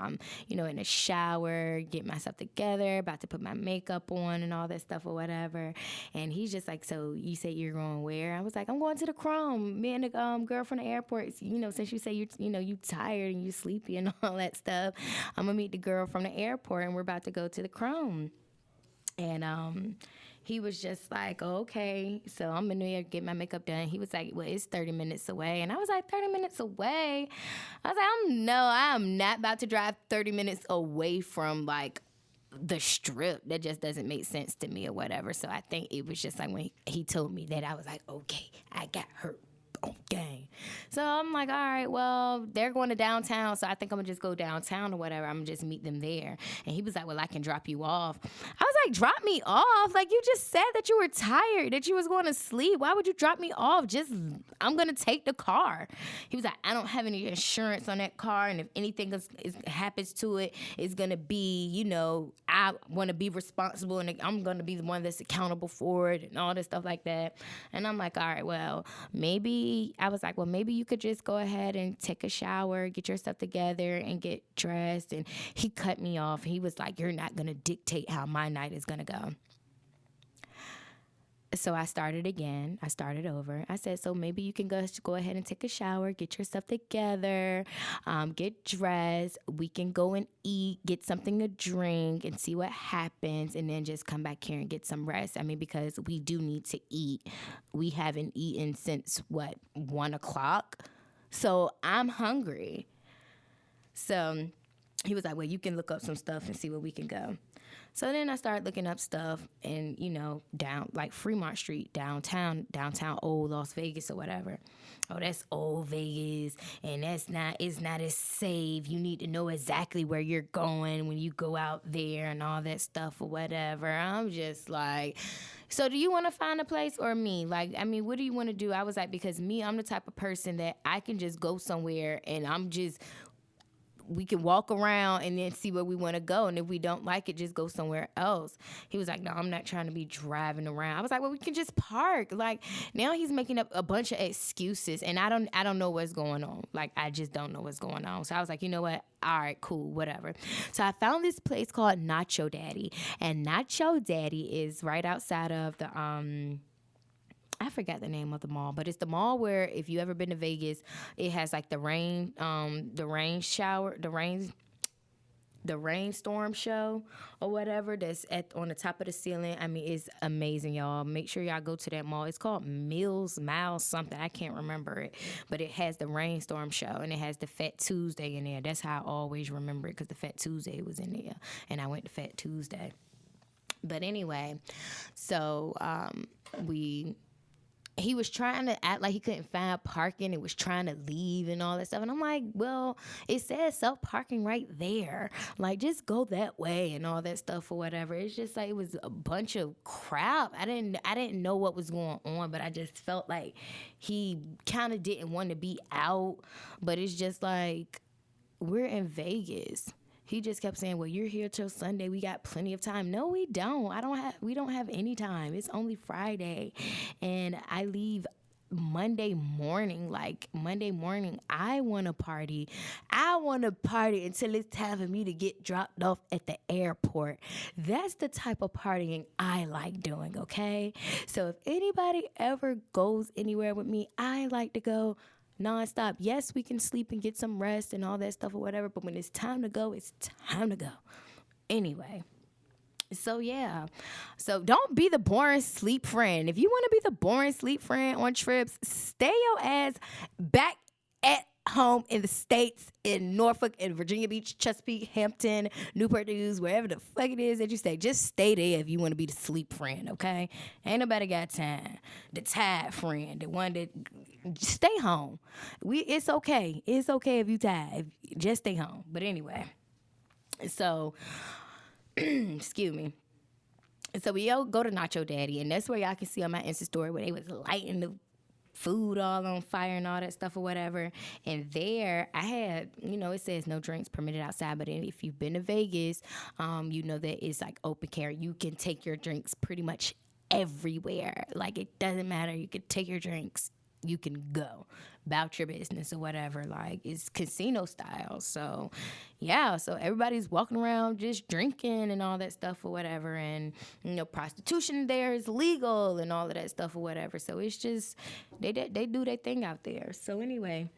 In the shower, get myself together, about to put my makeup on and all that stuff or whatever. And he's just like, so you say you're going where? I was like, I'm going to the Chrome. Me and the girl from the airport, since you say you tired and you sleepy and all that stuff, I'm gonna meet the girl from the airport and we're about to go to the Chrome. And he was just like, oh, okay. So I'm in there getting my makeup done. He was like, well, it's 30 minutes away. And I was like, 30 minutes away? I was like, I am not about to drive 30 minutes away from like the strip. That just doesn't make sense to me or whatever. So I think it was just like when he told me that, I was like, okay, I got hurt. Okay. So I'm like, all right, well, they're going to downtown, so I think I'm going to just go downtown or whatever. I'm going to just meet them there. And he was like, well, I can drop you off. I was like, drop me off? Like, you just said that you were tired, that you was going to sleep. Why would you drop me off? I'm going to take the car. He was like, I don't have any insurance on that car, and if anything happens to it, it's going to be, I want to be responsible, and I'm going to be the one that's accountable for it and all this stuff like that. And I'm like, all right, well, I was like, well, maybe you could just go ahead and take a shower, get your stuff together, and get dressed. And he cut me off. He was like, you're not going to dictate how my night is going to go. So I started again. I started over. I said, so maybe you can go ahead and take a shower, get your stuff together, get dressed. We can go and eat, get something to drink, and see what happens, and then just come back here and get some rest. I mean, because we do need to eat. We haven't eaten since, 1 o'clock? So I'm hungry. So he was like, well, you can look up some stuff and see where we can go. So then I started looking up stuff and, down like Fremont Street, downtown old Las Vegas or whatever. Oh, that's old Vegas, and it's not as safe. You need to know exactly where you're going when you go out there and all that stuff or whatever. I'm just like, so do you want to find a place or me? Like, I mean, what do you want to do? I was like, because I'm the type of person that I can just go somewhere and we can walk around and then see where we want to go. And if we don't like it, just go somewhere else. He was like, no, I'm not trying to be driving around. I was like, well, we can just park. Like, now he's making up a bunch of excuses, and I don't know what's going on. Like, I just don't know what's going on. So I was like, you know what? All right, cool, whatever. So I found this place called Nacho Daddy. And Nacho Daddy is right outside of the, I forgot the name of the mall, but it's the mall where, if you ever been to Vegas, it has like the rainstorm show or whatever that's on the top of the ceiling. I mean, it's amazing, y'all. Make sure y'all go to that mall. It's called Miles something. I can't remember it, but it has the rainstorm show, and it has the Fat Tuesday in there. That's how I always remember it, because the Fat Tuesday was in there, and I went to Fat Tuesday. But anyway, so he was trying to act like he couldn't find parking and was trying to leave and all that stuff. And I'm like, well, it says self-parking right there. Like, just go that way and all that stuff or whatever. It's just like, it was a bunch of crap. I didn't know what was going on, but I just felt like he kind of didn't want to be out. But it's just like, we're in Vegas. He just kept saying, well, you're here till Sunday. We got plenty of time. No, we don't. We don't have any time. It's only Friday. And I leave Monday morning. Like, Monday morning, I want to party. I want to party until it's time for me to get dropped off at the airport. That's the type of partying I like doing, okay? So if anybody ever goes anywhere with me, I like to go nonstop. Yes, we can sleep and get some rest and all that stuff or whatever, but when it's time to go, it's time to go. Anyway, so yeah. So don't be the boring sleep friend. If you want to be the boring sleep friend on trips, stay your ass back at home in the States, in Norfolk, in Virginia Beach, Chesapeake, Hampton, Newport News, wherever the fuck it is that you stay. Just stay there if you want to be the sleep friend, okay? Ain't nobody got time. The tired friend, the one that stay home. It's okay. It's okay if you tired. Just stay home. But anyway, so excuse me. So we all go to Nacho Daddy, and that's where y'all can see on my Insta story where they was lighting the food all on fire and all that stuff or whatever. And there I had, it says no drinks permitted outside, but if you've been to Vegas, you know that it's like open carry. You can take your drinks pretty much everywhere. Like, it doesn't matter. You can take your drinks. You can go about your business or whatever. Like, it's casino style. So yeah, so everybody's walking around just drinking and all that stuff or whatever. And prostitution there is legal and all of that stuff or whatever. So it's just they do their thing out there. So anyway,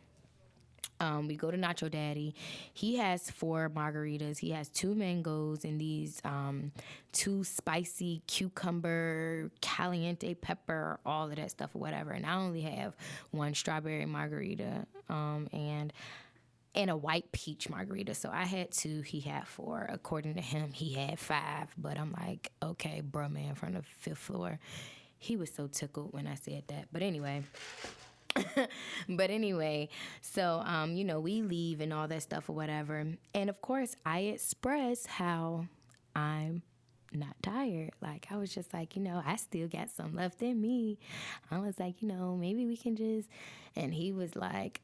We go to Nacho Daddy. He has 4 margaritas. He has 2 mangoes and these 2 spicy cucumber, caliente pepper, all of that stuff or whatever. And I only have 1 strawberry margarita and a white peach margarita. So I had 2. He had 4. According to him, he had 5. But I'm like, okay, bruh, man, from the 5th floor. He was so tickled when I said that. But anyway. So we leave and all that stuff or whatever. And of course, I express how I'm not tired. Like, I was just like, I still got some left in me. I was like, maybe we can just. And he was like,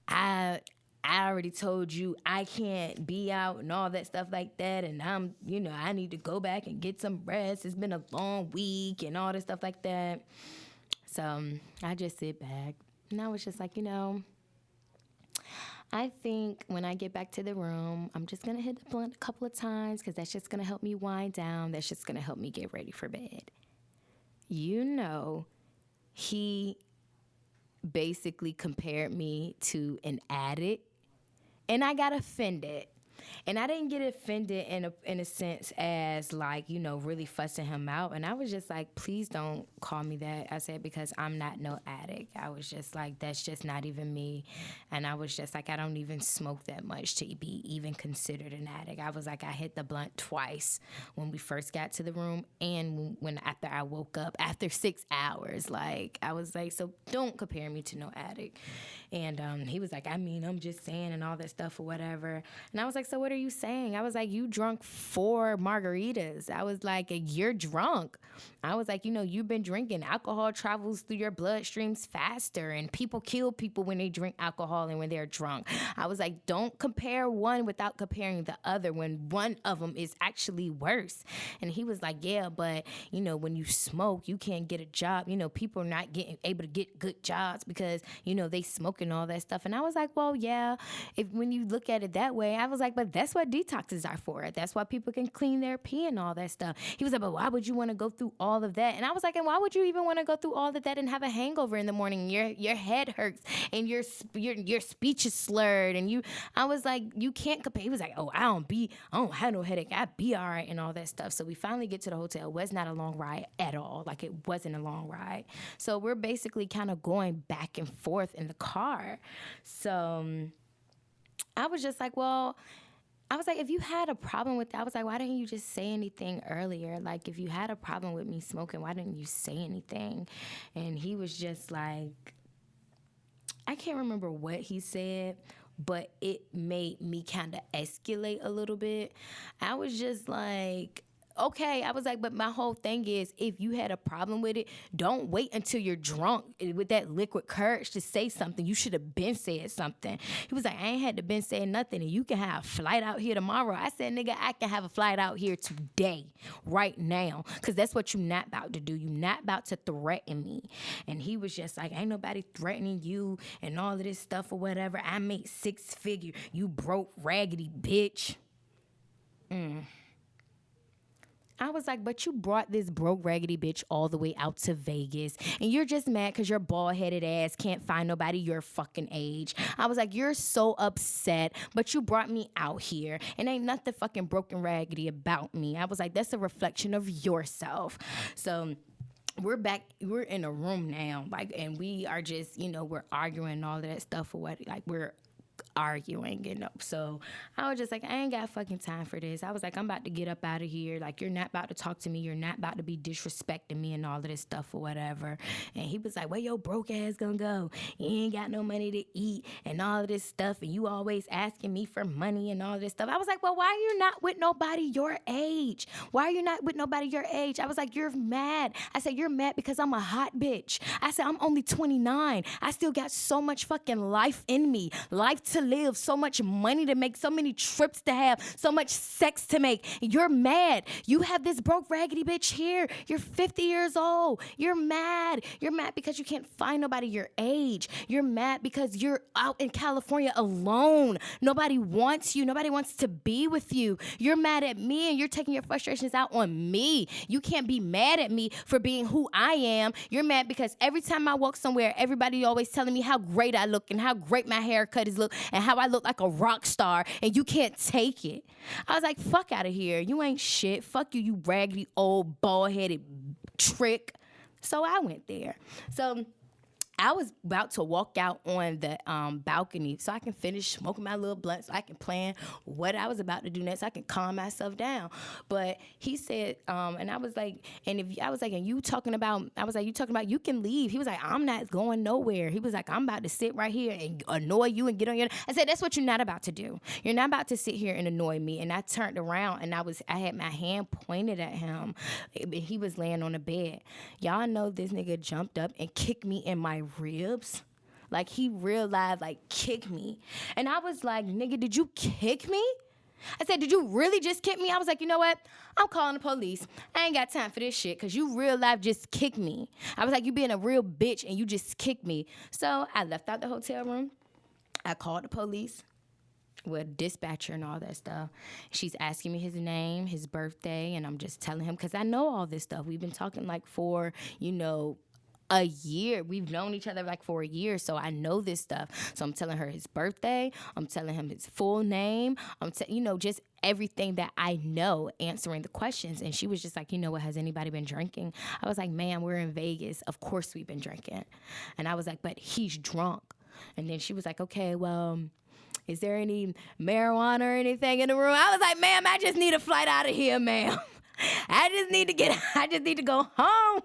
I already told you I can't be out and all that stuff like that. And I need to go back and get some rest. It's been a long week and all this stuff like that. So I just sit back. And I was just like, I think when I get back to the room, I'm just going to hit the blunt a couple of times because that's just going to help me wind down. That's just going to help me get ready for bed. He basically compared me to an addict, and I got offended. And I didn't get offended in a sense as like, really fussing him out. And I was just like, please don't call me that. I said, because I'm not no addict. I was just like, that's just not even me. And I was just like, I don't even smoke that much to be even considered an addict. I was like, I hit the blunt twice when we first got to the room and when after I woke up after 6 hours. Like, I was like, so don't compare me to no addict. And he was like, I'm just saying and all that stuff or whatever. And I was like, so what are you saying? I was like, you drunk 4 margaritas. I was like, you're drunk. I was like, you've been drinking. Alcohol travels through your bloodstreams faster, and people kill people when they drink alcohol and when they're drunk. I was like, don't compare one without comparing the other when one of them is actually worse. And he was like, yeah, but, when you smoke, you can't get a job. People are not able to get good jobs because, they smoke and all that stuff. And I was like, well, yeah, when you look at it that way, I was like, but that's what detoxes are for. That's why people can clean their pee and all that stuff. He was like, but why would you want to go through all of that? And I was like, and why would you even want to go through all of that and have a hangover in the morning? Your head hurts and your speech is slurred and I was like, you can't compare. He was like, oh, I don't have no headache. I be all right and all that stuff. So we finally get to the hotel. It was not a long ride at all. Like, it wasn't a long ride. So we're basically kind of going back and forth in the car. So I was just like, well, I was like, if you had a problem with that, I was like, why didn't you just say anything earlier? Like, if you had a problem with me smoking, why didn't you say anything? And he was just like, I can't remember what he said, but it made me kind of escalate a little bit. I was just like, okay. I was like, but my whole thing is, if you had a problem with it, don't wait until you're drunk with that liquid courage to say something. You should have been said something. He was like, I ain't had to been saying nothing, and you can have a flight out here tomorrow. I said, nigga, I can have a flight out here today, right now, because that's what you're not about to do. You're not about to threaten me. And he was just like, ain't nobody threatening you and all of this stuff or whatever. I make 6 figure. You broke raggedy bitch. I was like, but you brought this broke raggedy bitch all the way out to Vegas, and you're just mad because your bald-headed ass can't find nobody your fucking age. I was like, you're so upset, but you brought me out here, and ain't nothing fucking broken raggedy about me. I was like, that's a reflection of yourself. So we're back, we're in a room now, like, and we are just, we're arguing and all of that stuff or what, like, we're arguing, So I was just like, I ain't got fucking time for this. I was like, I'm about to get up out of here. Like, you're not about to talk to me. You're not about to be disrespecting me and all of this stuff or whatever. And he was like, where your broke ass gonna go? You ain't got no money to eat and all of this stuff. And you always asking me for money and all of this stuff. I was like, well, why are you not with nobody your age? Why are you not with nobody your age? I was like, you're mad. I said, you're mad because I'm a hot bitch. I said, I'm only 29. I still got so much fucking life in me. Life to live, so much money to make, so many trips to have, so much sex to make. You're mad. You have this broke raggedy bitch here. You're 50 years old. You're mad. You're mad because you can't find nobody your age. You're mad because you're out in California alone. Nobody wants you. Nobody wants to be with you. You're mad at me and you're taking your frustrations out on me. You can't be mad at me for being who I am. You're mad because every time I walk somewhere, everybody always telling me how great I look and how great my haircut is look and how I look like a rock star, and you can't take it. I was like, fuck out of here. You ain't shit. Fuck you, you raggedy old bald-headed trick. So I went there. So I was about to walk out on the balcony so I can finish smoking my little blunt, so I can plan what I was about to do next. So I can calm myself down. But he said, and I was like, and you talking about you can leave. He was like, I'm not going nowhere. He was like, I'm about to sit right here and annoy you and get on your. I said, that's what you're not about to do. You're not about to sit here and annoy me. And I turned around and I had my hand pointed at him. He was laying on the bed. Y'all know this nigga jumped up and kicked me in my ribs. Like, he realized, like, kick me. And I was like, nigga, did you kick me? I said, did you really just kick me? I was like, you know what? I'm calling the police. I ain't got time for this shit because you real life just kicked me. I was like, you being a real bitch and you just kicked me. So I left out the hotel room. I called the police with dispatcher and all that stuff. She's asking me his name, his birthday, and I'm just telling him because I know all this stuff. We've been talking like for, a year. We've known each other like for a year, so I know this stuff. So I'm telling her his birthday. I'm telling him his full name. Just everything that I know, answering the questions. And she was just like, what, has anybody been drinking? I was like, man, we're in Vegas. Of course we've been drinking. And I was like, but he's drunk. And then she was like, okay, well, is there any marijuana or anything in the room? I was like, ma'am, I just need a flight out of here, ma'am. I just need to go home.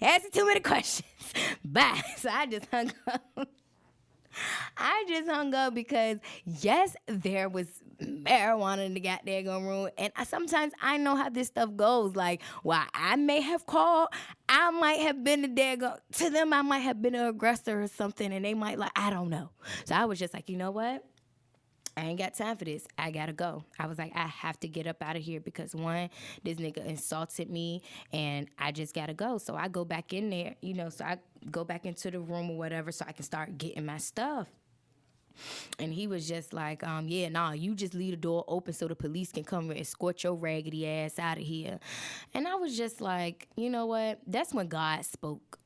Asking too many questions. Bye. So I just hung up. Because, yes, there was marijuana in the goddamn room. And sometimes I know how this stuff goes. Like, while I may have called, I might have been to them, I might have been an aggressor or something. And they might I don't know. So I was just like, you know what? I ain't got time for this. I gotta go. I was like, I have to get up out of here because one, this nigga insulted me and I just gotta go. So I go back in there, so I go back into the room or whatever so I can start getting my stuff. And he was just like, you just leave the door open so the police can come and escort your raggedy ass out of here. And I was just like, you know what? That's when God spoke.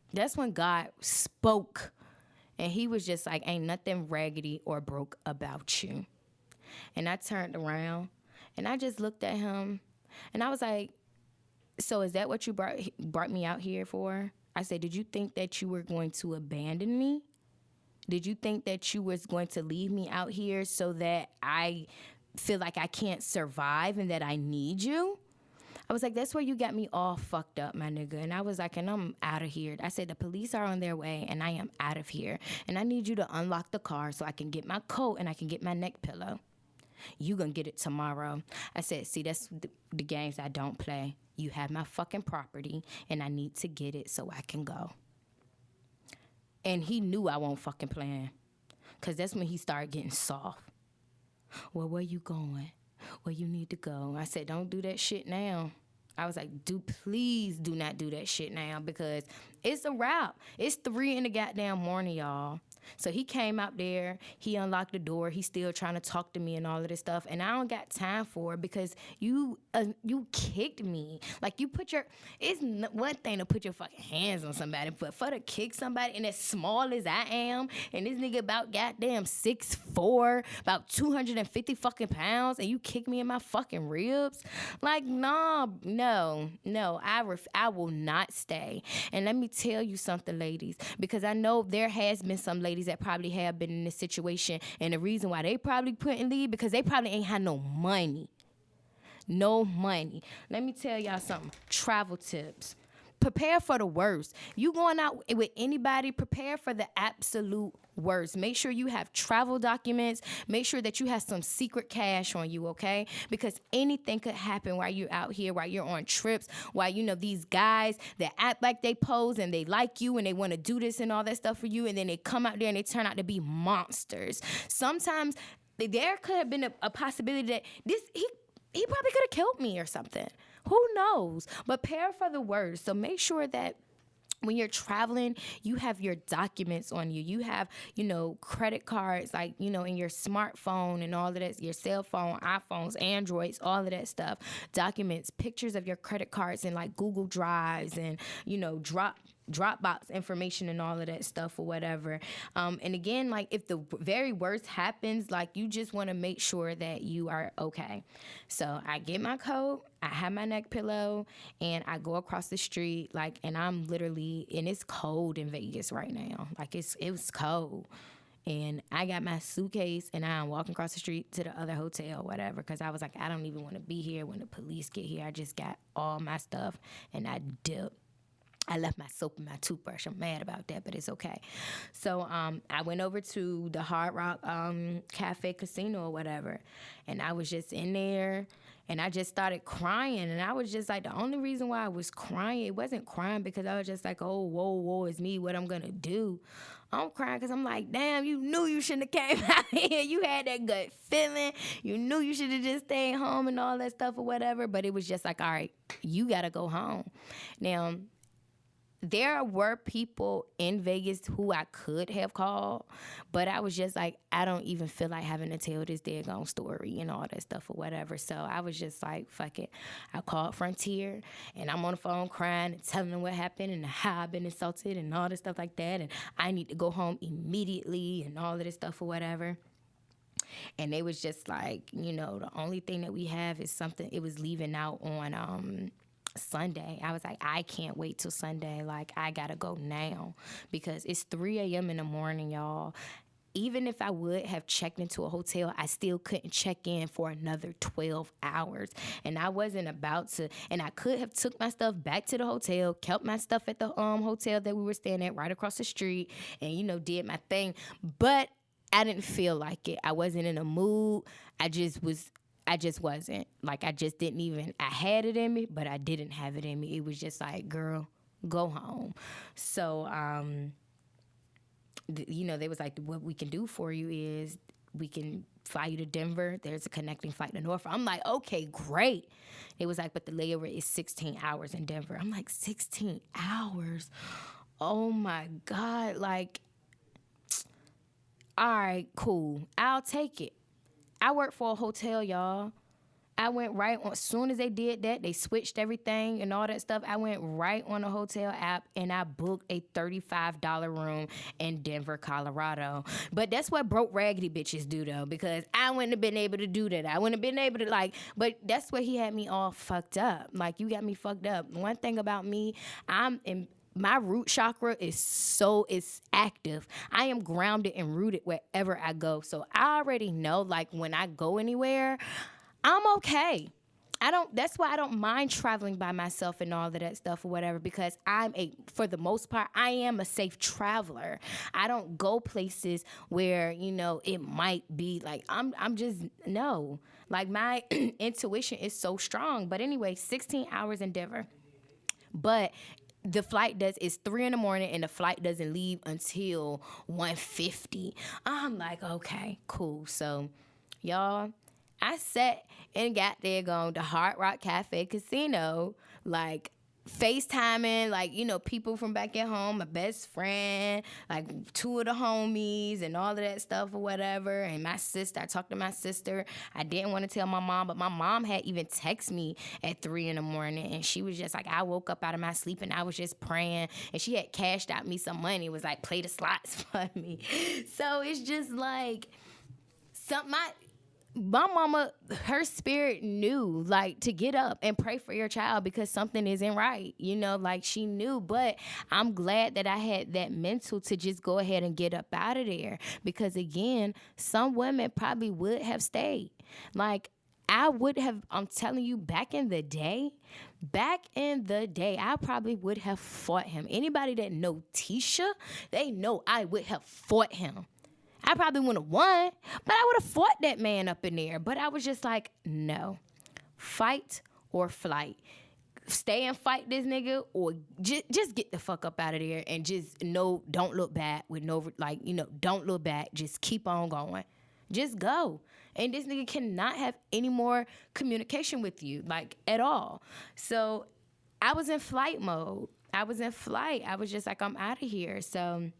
And he was just like, ain't nothing raggedy or broke about you. And I turned around and I just looked at him and I was like, so is that what you brought me out here for? I said, did you think that you were going to abandon me? Did you think that you was going to leave me out here so that I feel like I can't survive and that I need you? I was like, that's where you got me all fucked up, my nigga. And I was like, and I'm out of here. I said, the police are on their way, and I am out of here. And I need you to unlock the car so I can get my coat and I can get my neck pillow. You gonna get it tomorrow. I said, see, that's the games I don't play. You have my fucking property, and I need to get it so I can go. And he knew I won't fucking plan, because that's when he started getting soft. Well, where you going? Where you need to go? I said, don't do that shit now. I was like, please do not do that shit now because it's a wrap. It's 3 in the goddamn morning, y'all. So he came out there, he unlocked the door, he's still trying to talk to me and all of this stuff, and I don't got time for it because you kicked me. Like, it's one thing to put your fucking hands on somebody, but for to kick somebody, and as small as I am, and this nigga about goddamn 6'4", about 250 fucking pounds, and you kick me in my fucking ribs? Like, no, I will not stay. And let me tell you something, ladies, because I know there has been some ladies that probably have been in this situation, and the reason why they probably couldn't leave because they probably ain't had no money. Let me tell y'all something. Travel tips. prepare for the worst. You going out with anybody, prepare for the absolute worst. Make sure you have travel documents. Make sure that you have some secret cash on you, okay? Because anything could happen while you're out here, while you're on trips, while, these guys that act like they pose and they like you and they want to do this and all that stuff for you, and then they come out there and they turn out to be monsters. Sometimes there could have been a possibility that he probably could have killed me or something. Who knows? But prepare for the worst. So make sure that when you're traveling, you have your documents on you. You have, credit cards, like, in your smartphone and all of that, your cell phone, iPhones, Androids, all of that stuff. Documents, pictures of your credit cards and like Google Drives and, Dropbox information and all of that stuff or whatever. And again, like if the very worst happens, like you just want to make sure that you are okay. So I get my coat, I have my neck pillow, and I go across the street, and I'm literally, and it's cold in Vegas right now. Like it was cold. And I got my suitcase and I'm walking across the street to the other hotel, whatever, because I was like, I don't even want to be here when the police get here. I just got all my stuff and I dipped. I left my soap and my toothbrush. I'm mad about that, but it's okay. So I went over to the Hard Rock Cafe Casino or whatever, and I was just in there, and I just started crying, and I was just like, the only reason why I was crying, it wasn't crying because I was just like, oh, whoa, it's me, what I'm going to do. I'm crying because I'm like, damn, you knew you shouldn't have came out here. You had that gut feeling. You knew you should have just stayed home and all that stuff or whatever, but it was just like, all right, you got to go home. Now, there were people in Vegas who I could have called, but I was just like, I don't even feel like having to tell this daggone story and all that stuff or whatever. So I was just like, fuck it. I called Frontier, and I'm on the phone crying and telling them what happened and how I've been insulted and all this stuff like that, and I need to go home immediately and all of this stuff or whatever. And they was just like, the only thing that we have is something. It was leaving out on Sunday. I was like, I can't wait till Sunday. Like, I gotta go now because it's 3 a.m. in the morning, y'all. Even if I would have checked into a hotel, I still couldn't check in for another 12 hours. And I wasn't about to, and I could have took my stuff back to the hotel, kept my stuff at the hotel that we were staying at right across the street and, did my thing. But I didn't feel like it. I wasn't in a mood. I just wasn't. Like, I just didn't even, I had it in me, but I didn't have it in me. It was just like, girl, go home. So, they was like, what we can do for you is we can fly you to Denver. There's a connecting flight to Norfolk. I'm like, okay, great. It was like, but the layover is 16 hours in Denver. I'm like, 16 hours? Oh, my God. Like, all right, cool. I'll take it. I work for a hotel, y'all. I went right on, as soon as they did that, they switched everything and all that stuff. I went right on the hotel app and I booked a $35 room in Denver, Colorado. But that's what broke raggedy bitches do, though, because I wouldn't have been able to do that. I wouldn't have been able to, but that's what he had me all fucked up. Like, you got me fucked up. One thing about me, my root chakra is active. I am grounded and rooted wherever I go. So I already know, when I go anywhere, I'm okay. That's why I don't mind traveling by myself and all of that stuff or whatever, because for the most part, I am a safe traveler. I don't go places where, it might be I'm just, no. My intuition is so strong. But anyway, 16 hours in Denver. But the flight it's 3 a.m. and the flight doesn't leave until 1:50. I'm like, okay, cool. So, y'all, I sat and got there going to Hard Rock Cafe Casino, FaceTiming, people from back at home, my best friend, 2 of the homies and all of that stuff or whatever. And my sister, I talked to my sister. I didn't want to tell my mom, but my mom had even texted me at 3 a.m. and she was just like, I woke up out of my sleep and I was just praying. And she had cashed out me some money. It was like, play the slots for me. So it's just my mama, her spirit knew, to get up and pray for your child because something isn't right. She knew. But I'm glad that I had that mental to just go ahead and get up out of there. Because, again, some women probably would have stayed. I would have, I'm telling you, back in the day, I probably would have fought him. Anybody that know Tisha, they know I would have fought him. I probably wouldn't have won, but I would have fought that man up in there. But I was just like, no, fight or flight. Stay and fight this nigga, or just get the fuck up out of there and just don't look back with no, like, don't look back. Just keep on going. Just go. And this nigga cannot have any more communication with you, like, at all. So I was in flight mode. I was just like, I'm out of here. So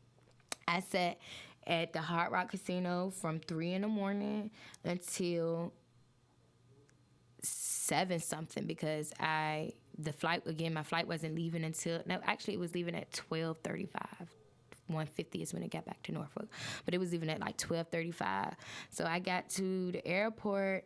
I sat at the Hard Rock Casino from 3 in the morning until 7 something, because my flight wasn't leaving until, no, actually it was leaving at 12:35. 1:50 is when it got back to Norfolk, but it was even at like 12:35. So I got to the airport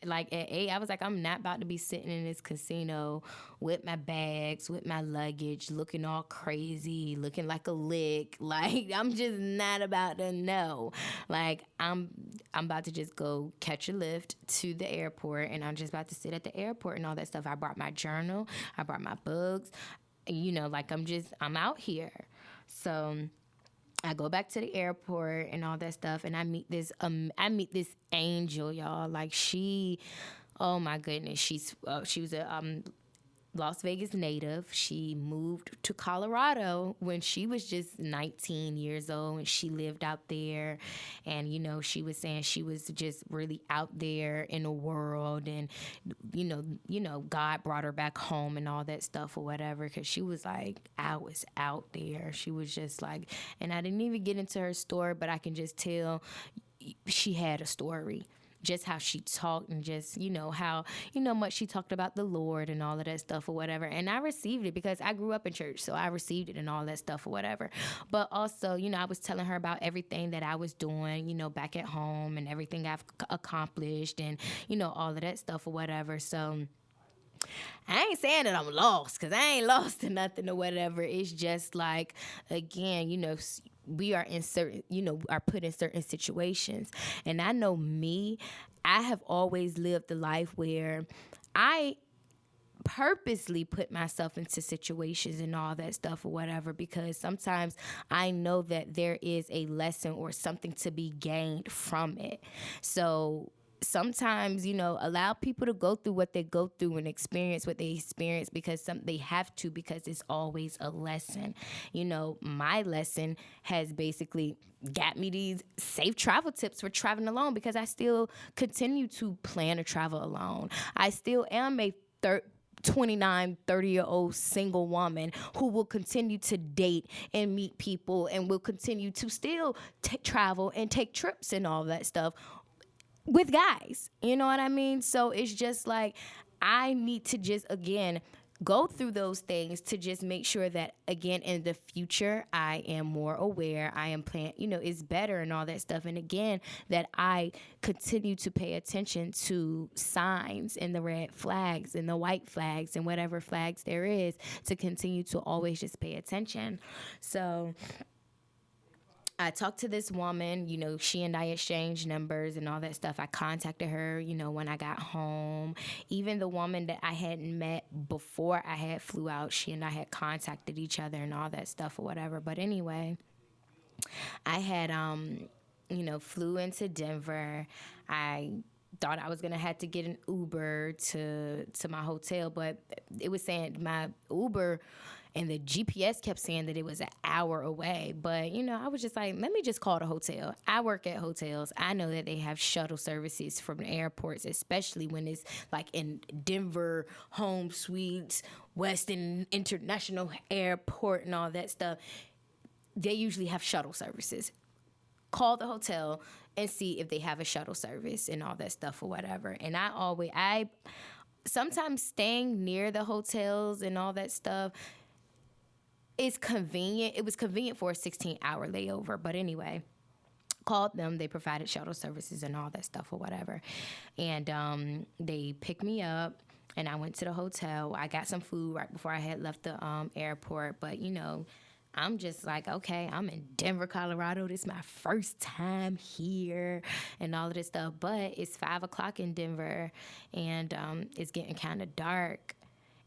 like at 8. I was like, I'm not about to be sitting in this casino with my bags, with my luggage, looking all crazy, looking like a lick. Like, I'm just not about to know. Like, I'm about to just go catch a lift to the airport, and I'm just about to sit at the airport and all that stuff. I brought my journal, I brought my books, like I'm out here. So I go back to the airport and all that stuff, and I meet this angel, y'all. Like, oh my goodness, she was a Las Vegas native. She moved to Colorado when she was just 19 years old, and she lived out there. And, she was saying she was just really out there in the world, and, God brought her back home and all that stuff or whatever, because she was like, I was out there. She was just like, and I didn't even get into her story, but I can just tell she had a story. Just how she talked, and just, how, much she talked about the Lord and all of that stuff or whatever. And I received it because I grew up in church, so I received it and all that stuff or whatever. But also, I was telling her about everything that I was doing, back at home, and everything I've accomplished, and, all of that stuff or whatever. So I ain't saying that I'm lost, because I ain't lost to nothing or whatever. It's just like, again, we are in certain, are put in certain situations. And I know me, I have always lived a life where I purposely put myself into situations and all that stuff or whatever, because sometimes I know that there is a lesson or something to be gained from it. So sometimes, allow people to go through what they go through and experience what they experience, because they have to, because it's always a lesson. My lesson has basically got me these safe travel tips for traveling alone, because I still continue to plan to travel alone. I still am a 29, 30-year-old single woman who will continue to date and meet people, and will continue to still travel and take trips and all that stuff with guys, you know what I mean? So it's just like, I need to just, again, go through those things to just make sure that, again, in the future, I am more aware, I am it's better and all that stuff. And again, that I continue to pay attention to signs and the red flags and the white flags and whatever flags there is, to continue to always just pay attention. So I talked to this woman, she and I exchanged numbers and all that stuff. I contacted her, when I got home. Even the woman that I hadn't met before I had flew out, she and I had contacted each other and all that stuff or whatever. But anyway, I had, flew into Denver. I thought I was going to have to get an Uber to my hotel, but it was saying my Uber, and the GPS kept saying that it was an hour away. But, I was just like, let me just call the hotel. I work at hotels. I know that they have shuttle services from the airports, especially when it's like in Denver, Home Suites, Weston International Airport and all that stuff. They usually have shuttle services. Call the hotel and see if they have a shuttle service and all that stuff or whatever. And I sometimes staying near the hotels and all that stuff, it's convenient. It was convenient for a 16-hour layover. But anyway, called them. They provided shuttle services and all that stuff or whatever. And they picked me up, and I went to the hotel. I got some food right before I had left the airport. But, I'm just like, okay, I'm in Denver, Colorado. This is my first time here and all of this stuff. But it's 5 o'clock in Denver, and it's getting kind of dark.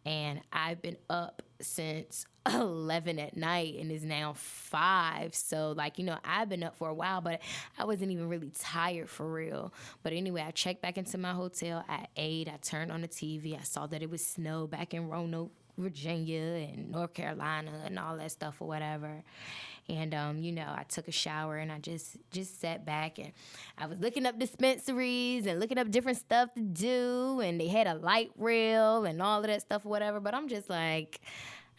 And I've been up since 11 at night, and it's now 5. So, like, I've been up for a while, but I wasn't even really tired for real. But anyway, I checked back into my hotel at 8. I turned on the TV. I saw that it was snow back in Roanoke, Virginia and North Carolina and all that stuff or whatever. And I took a shower and I just sat back and I was looking up dispensaries and looking up different stuff to do, and they had a light rail and all of that stuff or whatever. But I'm just like,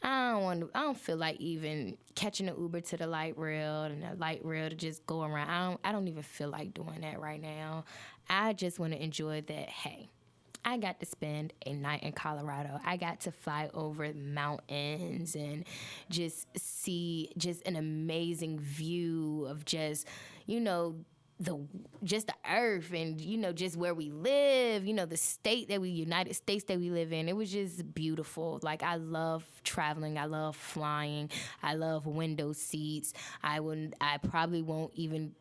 I don't feel like even catching an Uber to the light rail and the light rail to just go around. I don't even feel like doing that right now. I just want to enjoy that. Hey, I got to spend a night in Colorado. I got to fly over mountains and just see just an amazing view of just, the earth and, just where we live, the United States that we live in. It was just beautiful. Like, I love traveling. I love flying. I love window seats. I probably won't even,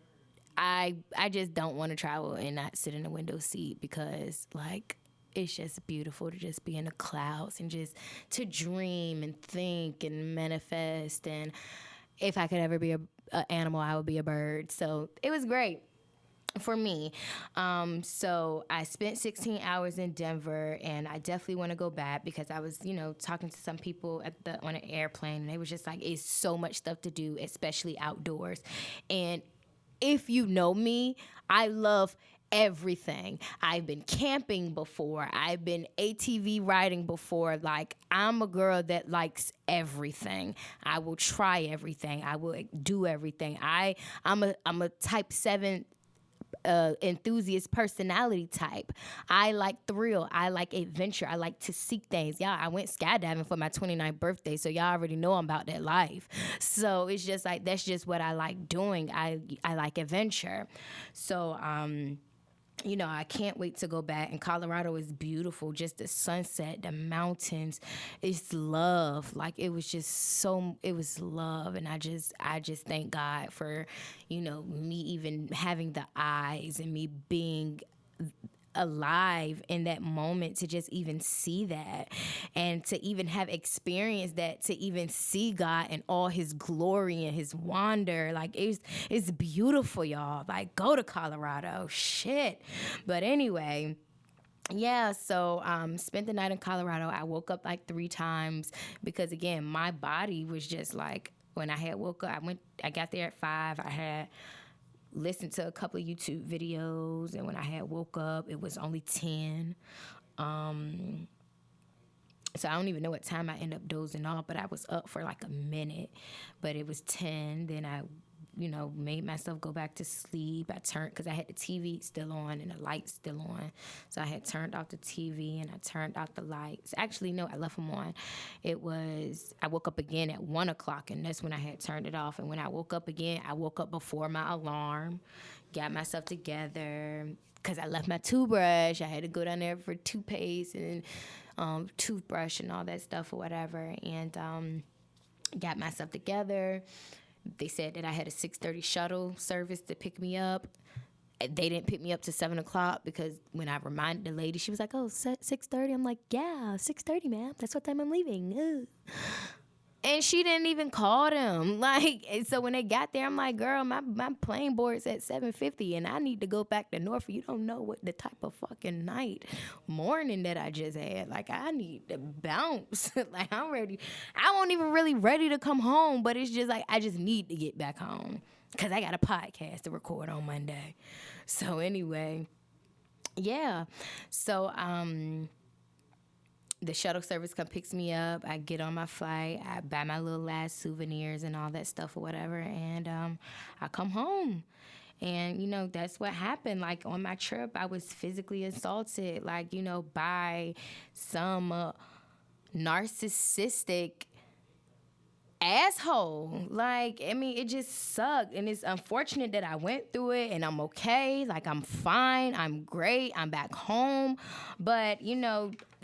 I just don't want to travel and not sit in a window seat because, like, it's just beautiful to just be in the clouds and just to dream and think and manifest. And if I could ever be an animal, I would be a bird. So it was great for me. So I spent 16 hours in Denver, and I definitely want to go back because I was, talking to some people on an airplane, and they was just like, it's so much stuff to do, especially outdoors. And if you know me, I love everything. I've been camping before. I've been ATV riding before. Like, I'm a girl that likes everything. I will try everything. I will do everything. I'm a type 7 enthusiast personality type. I like thrill. I like adventure. I like to seek things. Y'all, I went skydiving for my 29th birthday, so y'all already know I'm about that life. So it's just like, that's just what I like doing. I like adventure. So, I can't wait to go back. And Colorado is beautiful. Just the sunset, the mountains, it's love. Like, it was love. And I just thank God for, me even having the eyes and me being alive in that moment to just even see that and to even have experienced that, to even see God and all his glory and his wonder. Like, it's beautiful, y'all. Like, go to Colorado. Shit. But anyway, yeah, so spent the night in Colorado. I woke up like 3 times because, again, my body was just like, when I had woke up, I got there at 5. I had listened to a couple of YouTube videos, and when I had woke up, it was only 10. So I don't even know what time I ended up dozing off, but I was up for like a minute. But it was 10. Then I, made myself go back to sleep. I turned, because I had the TV still on and the lights still on. So I had turned off the TV and I turned out the lights. Actually, no, I left them on. I woke up again at 1 o'clock, and that's when I had turned it off. And when I woke up again, I woke up before my alarm, got myself together, because I left my toothbrush. I had to go down there for toothpaste and toothbrush and all that stuff or whatever, and got myself together. They said that I had a 6:30 shuttle service to pick me up. They didn't pick me up to 7 o'clock because when I reminded the lady, she was like, "Oh, 6:30." I'm like, "Yeah, 6:30, ma'am. That's what time I'm leaving." Ugh. And she didn't even call them. Like, and so when they got there, I'm like, "Girl, my plane board's at 7:50, and I need to go back to Norfolk. You don't know what the type of fucking morning that I just had. Like, I need to bounce. Like, I'm ready. I wasn't even really ready to come home, but it's just like, I just need to get back home because I got a podcast to record on Monday." So anyway, yeah. So, the shuttle service picks me up. I get on my flight. I buy my little last souvenirs and all that stuff or whatever. And I come home. And, that's what happened. Like, on my trip, I was physically assaulted, like, by some narcissistic asshole. Like, I mean, it just sucked, and it's unfortunate that I went through it, and I'm okay. Like, I'm fine, I'm great, I'm back home. But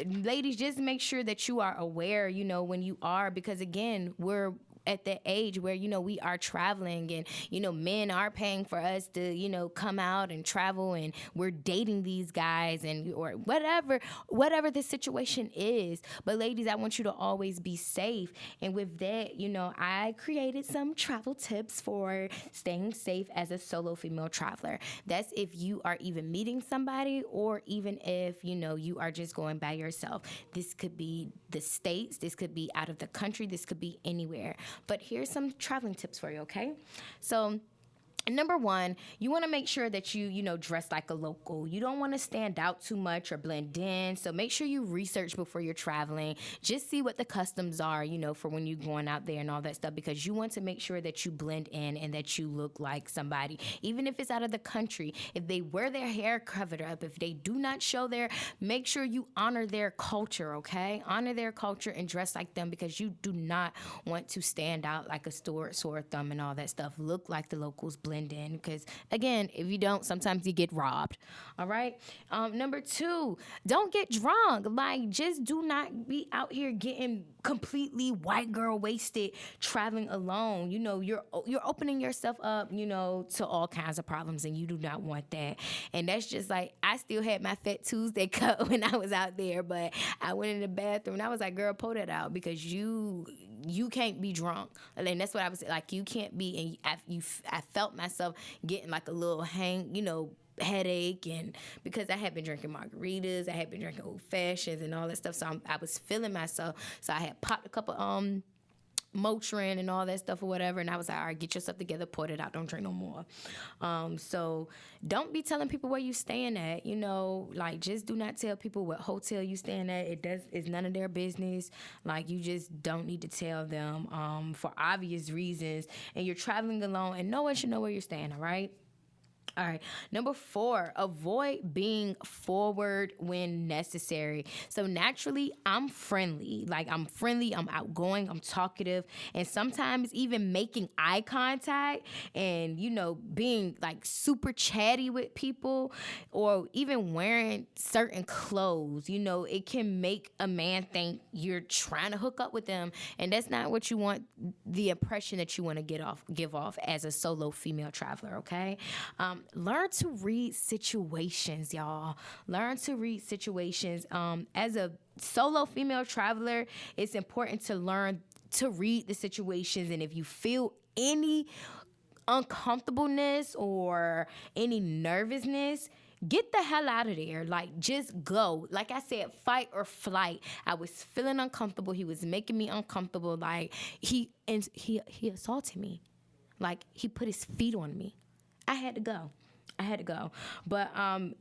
ladies, just make sure that you are aware, when you are, because again, we're at the age where, we are traveling, and, men are paying for us to, come out and travel, and we're dating these guys, and or whatever the situation is. But ladies, I want you to always be safe. And with that, I created some travel tips for staying safe as a solo female traveler. That's if you are even meeting somebody, or even if, you are just going by yourself. This could be the States, this could be out of the country, this could be anywhere. But here's some traveling tips for you, okay? So, number one, you want to make sure that you dress like a local. You don't want to stand out too much or blend in. So make sure you research before you're traveling. Just see what the customs are, for when you're going out there and all that stuff, because you want to make sure that you blend in and that you look like somebody. Even if it's out of the country, if they wear their hair covered up, if they do not show make sure you honor their culture, okay? Honor their culture and dress like them, because you do not want to stand out like a sore thumb and all that stuff. Look like the locals, blend in, because again, if you don't, sometimes you get robbed. All right. Number two, don't get drunk. Like, just do not be out here getting completely white girl wasted traveling alone. You're opening yourself up, to all kinds of problems, and you do not want that. And that's just like, I still had my Fat Tuesday cut when I was out there, but I went in the bathroom and I was like, girl, pull that out, because you can't be drunk. And that's what I was like, you can't be. And I felt myself getting like a little headache, and because I had been drinking margaritas, I had been drinking old fashions and all that stuff, so I was feeling myself. So I had popped a couple Motrin and all that stuff or whatever, and I was like, all right, get yourself together, pour it out, don't drink no more. So don't be telling people where you staying at. Like, just do not tell people what hotel you staying at. It's none of their business. Like, you just don't need to tell them for obvious reasons. And you're traveling alone, and no one should know where you're staying. All right. All right. Number 4, avoid being forward when necessary. So naturally, I'm friendly. Like, I'm friendly, I'm outgoing, I'm talkative, and sometimes even making eye contact and, being like super chatty with people, or even wearing certain clothes, it can make a man think you're trying to hook up with them. And that's not what you want, the impression that you want to give off as a solo female traveler, okay? Learn to read situations, y'all. Learn to read situations. As a solo female traveler, it's important to learn to read the situations. And if you feel any uncomfortableness or any nervousness, get the hell out of there. Like, just go. Like I said, fight or flight. I was feeling uncomfortable. He was making me uncomfortable. Like, he assaulted me. Like, he put his feet on me. I had to go. But,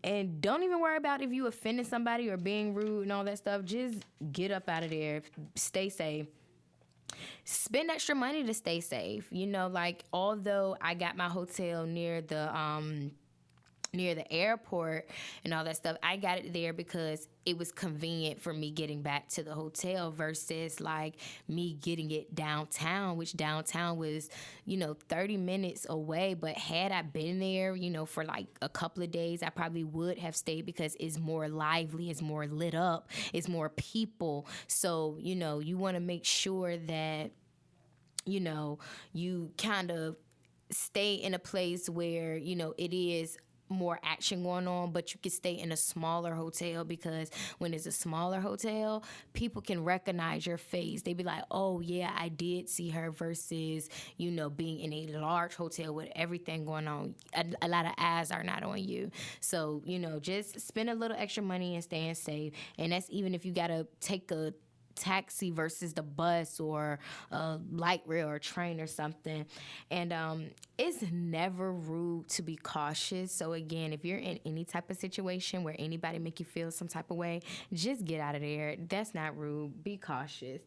and don't even worry about if you offended somebody or being rude and all that stuff. Just get up out of there. Stay safe. Spend extra money to stay safe. Like, although I got my hotel near the airport and all that stuff, I got it there because it was convenient for me getting back to the hotel versus like me getting it downtown, which downtown was, 30 minutes away. But had I been there, for like a couple of days, I probably would have stayed, because it's more lively, it's more lit up, it's more people. So, you want to make sure that, you kind of stay in a place where, it is more action going on, but you can stay in a smaller hotel, because when it's a smaller hotel, people can recognize your face. They be like, oh yeah, I did see her, versus, being in a large hotel with everything going on. A lot of eyes are not on you. So, just spend a little extra money and staying safe. And that's even if you got to take a taxi versus the bus or a light rail or train or something. And it's never rude to be cautious. So again, if you're in any type of situation where anybody make you feel some type of way, just get out of there. That's not rude. Be cautious.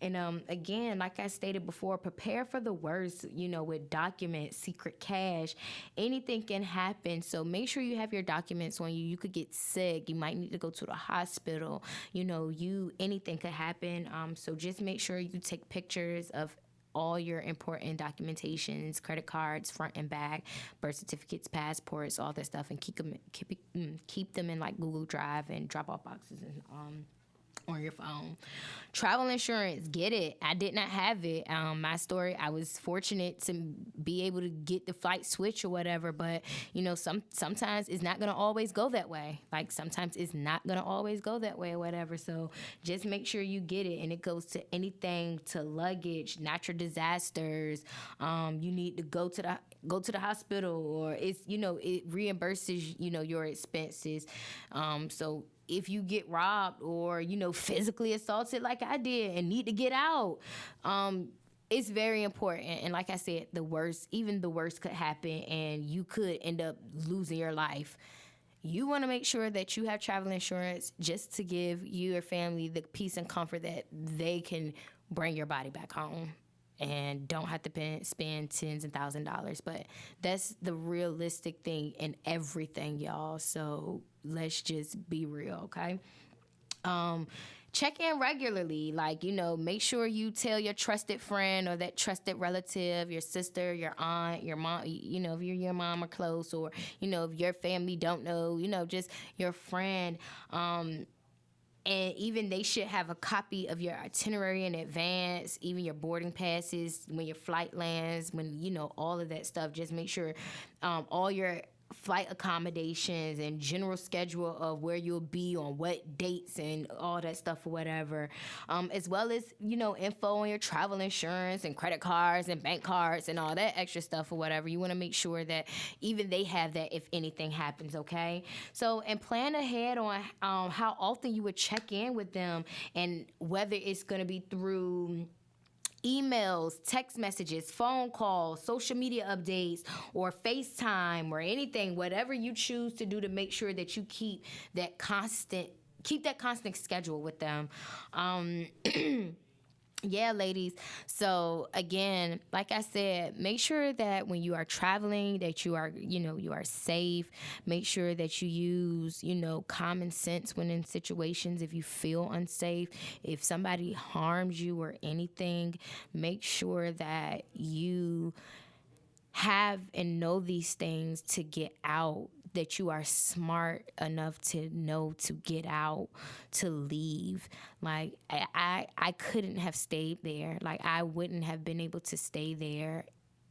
And again, like I stated before, prepare for the worst, with documents, secret cash, anything can happen. So make sure you have your documents on you. You could get sick. You might need to go to the hospital. Anything could happen. So just make sure you take pictures of all your important documentations, credit cards, front and back, birth certificates, passports, all that stuff, and keep them in like Google Drive and drop off boxes and on your phone. Travel insurance, get it. I did not have it. My story, I was fortunate to be able to get the flight switch or whatever, but sometimes it's not gonna always go that way. Like sometimes it's not gonna always go that way or whatever. So just make sure you get it, and it goes to anything, to luggage, natural disasters. You need to go to the hospital, or it reimburses your expenses. So if you get robbed or physically assaulted like I did and need to get out, it's very important. And like I said, even the worst could happen, and you could end up losing your life. You want to make sure that you have travel insurance just to give you or family the peace and comfort that they can bring your body back home and don't have to spend tens and $1,000s. But that's the realistic thing in everything, y'all. So let's just be real, okay? Check in regularly. Like, make sure you tell your trusted friend or that trusted relative, your sister, your aunt, your mom, if your mom are close, or, if your family don't know, just your friend. And even they should have a copy of your itinerary in advance, even your boarding passes, when your flight lands, when, all of that stuff. Just make sure all your flight accommodations and general schedule of where you'll be on what dates and all that stuff or whatever, as well as info on your travel insurance and credit cards and bank cards and all that extra stuff or whatever. You want to make sure that even they have that if anything happens, okay? So, and plan ahead on how often you would check in with them, and whether it's going to be through emails, text messages, phone calls, social media updates, or FaceTime, or anything, whatever you choose to do to make sure that you keep that constant schedule with them. Yeah, ladies. So again, like I said, make sure that when you are traveling, that you are safe. Make sure that you use, common sense when in situations. If you feel unsafe, if somebody harms you or anything, make sure that you have and know these things to get out, that you are smart enough to know to get out, to leave. Like, I couldn't have stayed there. Like, I wouldn't have been able to stay there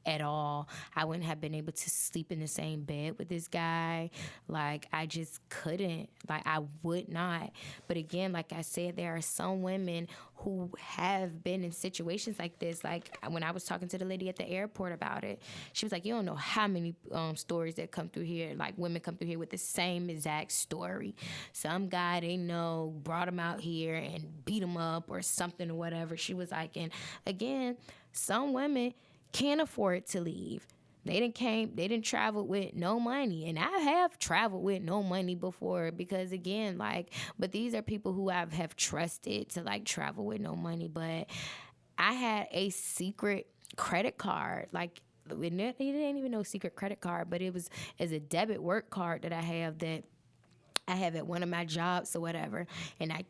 at all. I wouldn't have been able to sleep in the same bed with this guy. Like, I just couldn't. Like, I would not. But again, like I said, there are some women who have been in situations like this. Like, when I was talking to the lady at the airport about it, she was like, you don't know how many stories that come through here. Like, women come through here with the same exact story. Some guy they know brought him out here and beat him up or something or whatever. She was like, and again, some women can't afford to leave. They didn't travel with no money. And I have traveled with no money before, because again, but these are people who I have trusted to travel with no money. But I had a secret credit card. Like, it didn't even know secret credit card, but it was as a debit work card that I have at one of my jobs or whatever. And I,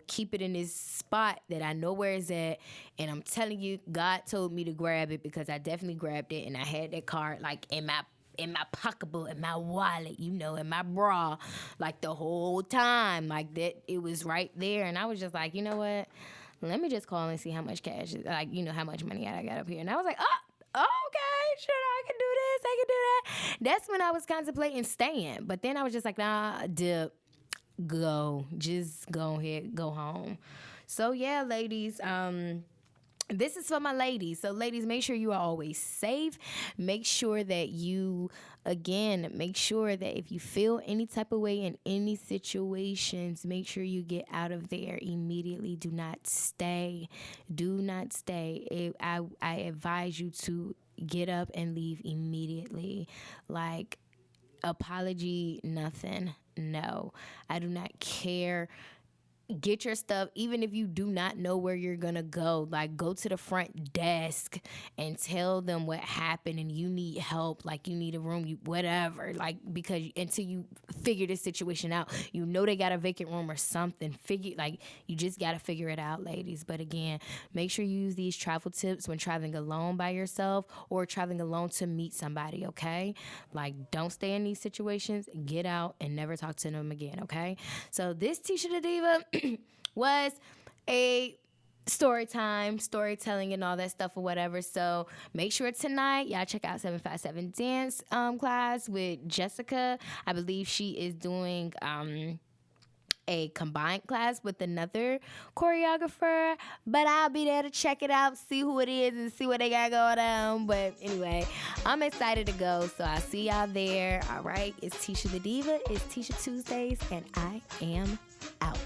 keep it in this spot that I know where it's at. And I'm telling you, God told me to grab it, because I definitely grabbed it. And I had that card in my pocketbook, in my wallet, in my bra, the whole time. That, it was right there. And I was just like, you know what? Let me just call and see how much cash, how much money I got up here. And I was like, okay, sure, I can do this, I can do that. That's when I was contemplating staying. But then I was just like, nah, dip, just go ahead, go home. So yeah, ladies, this is for my ladies. So ladies, make sure you are always safe. Make sure that make sure that if you feel any type of way in any situations, make sure you get out of there immediately. Do not stay. I advise you to get up and leave immediately. Apology, nothing. No, I do not care. Get your stuff, even if you do not know where you're gonna go. Go to the front desk and tell them what happened and you need help, you need a room, whatever. Because until you figure this situation out, they got a vacant room or something. You just gotta figure it out, ladies. But again, make sure you use these travel tips when traveling alone by yourself or traveling alone to meet somebody, okay? Don't stay in these situations. Get out and never talk to them again, okay? So this Tisha the Diva was a story time, storytelling, and all that stuff or whatever. So make sure tonight y'all check out 757 dance class with Jessica. I believe she is doing a combined class with another choreographer, but I'll be there to check it out, see who it is, and see what they got going on. But anyway, I'm excited to go, so I'll see y'all there. All right, it's Tisha the Diva. It's Tisha Tuesdays, and I am out.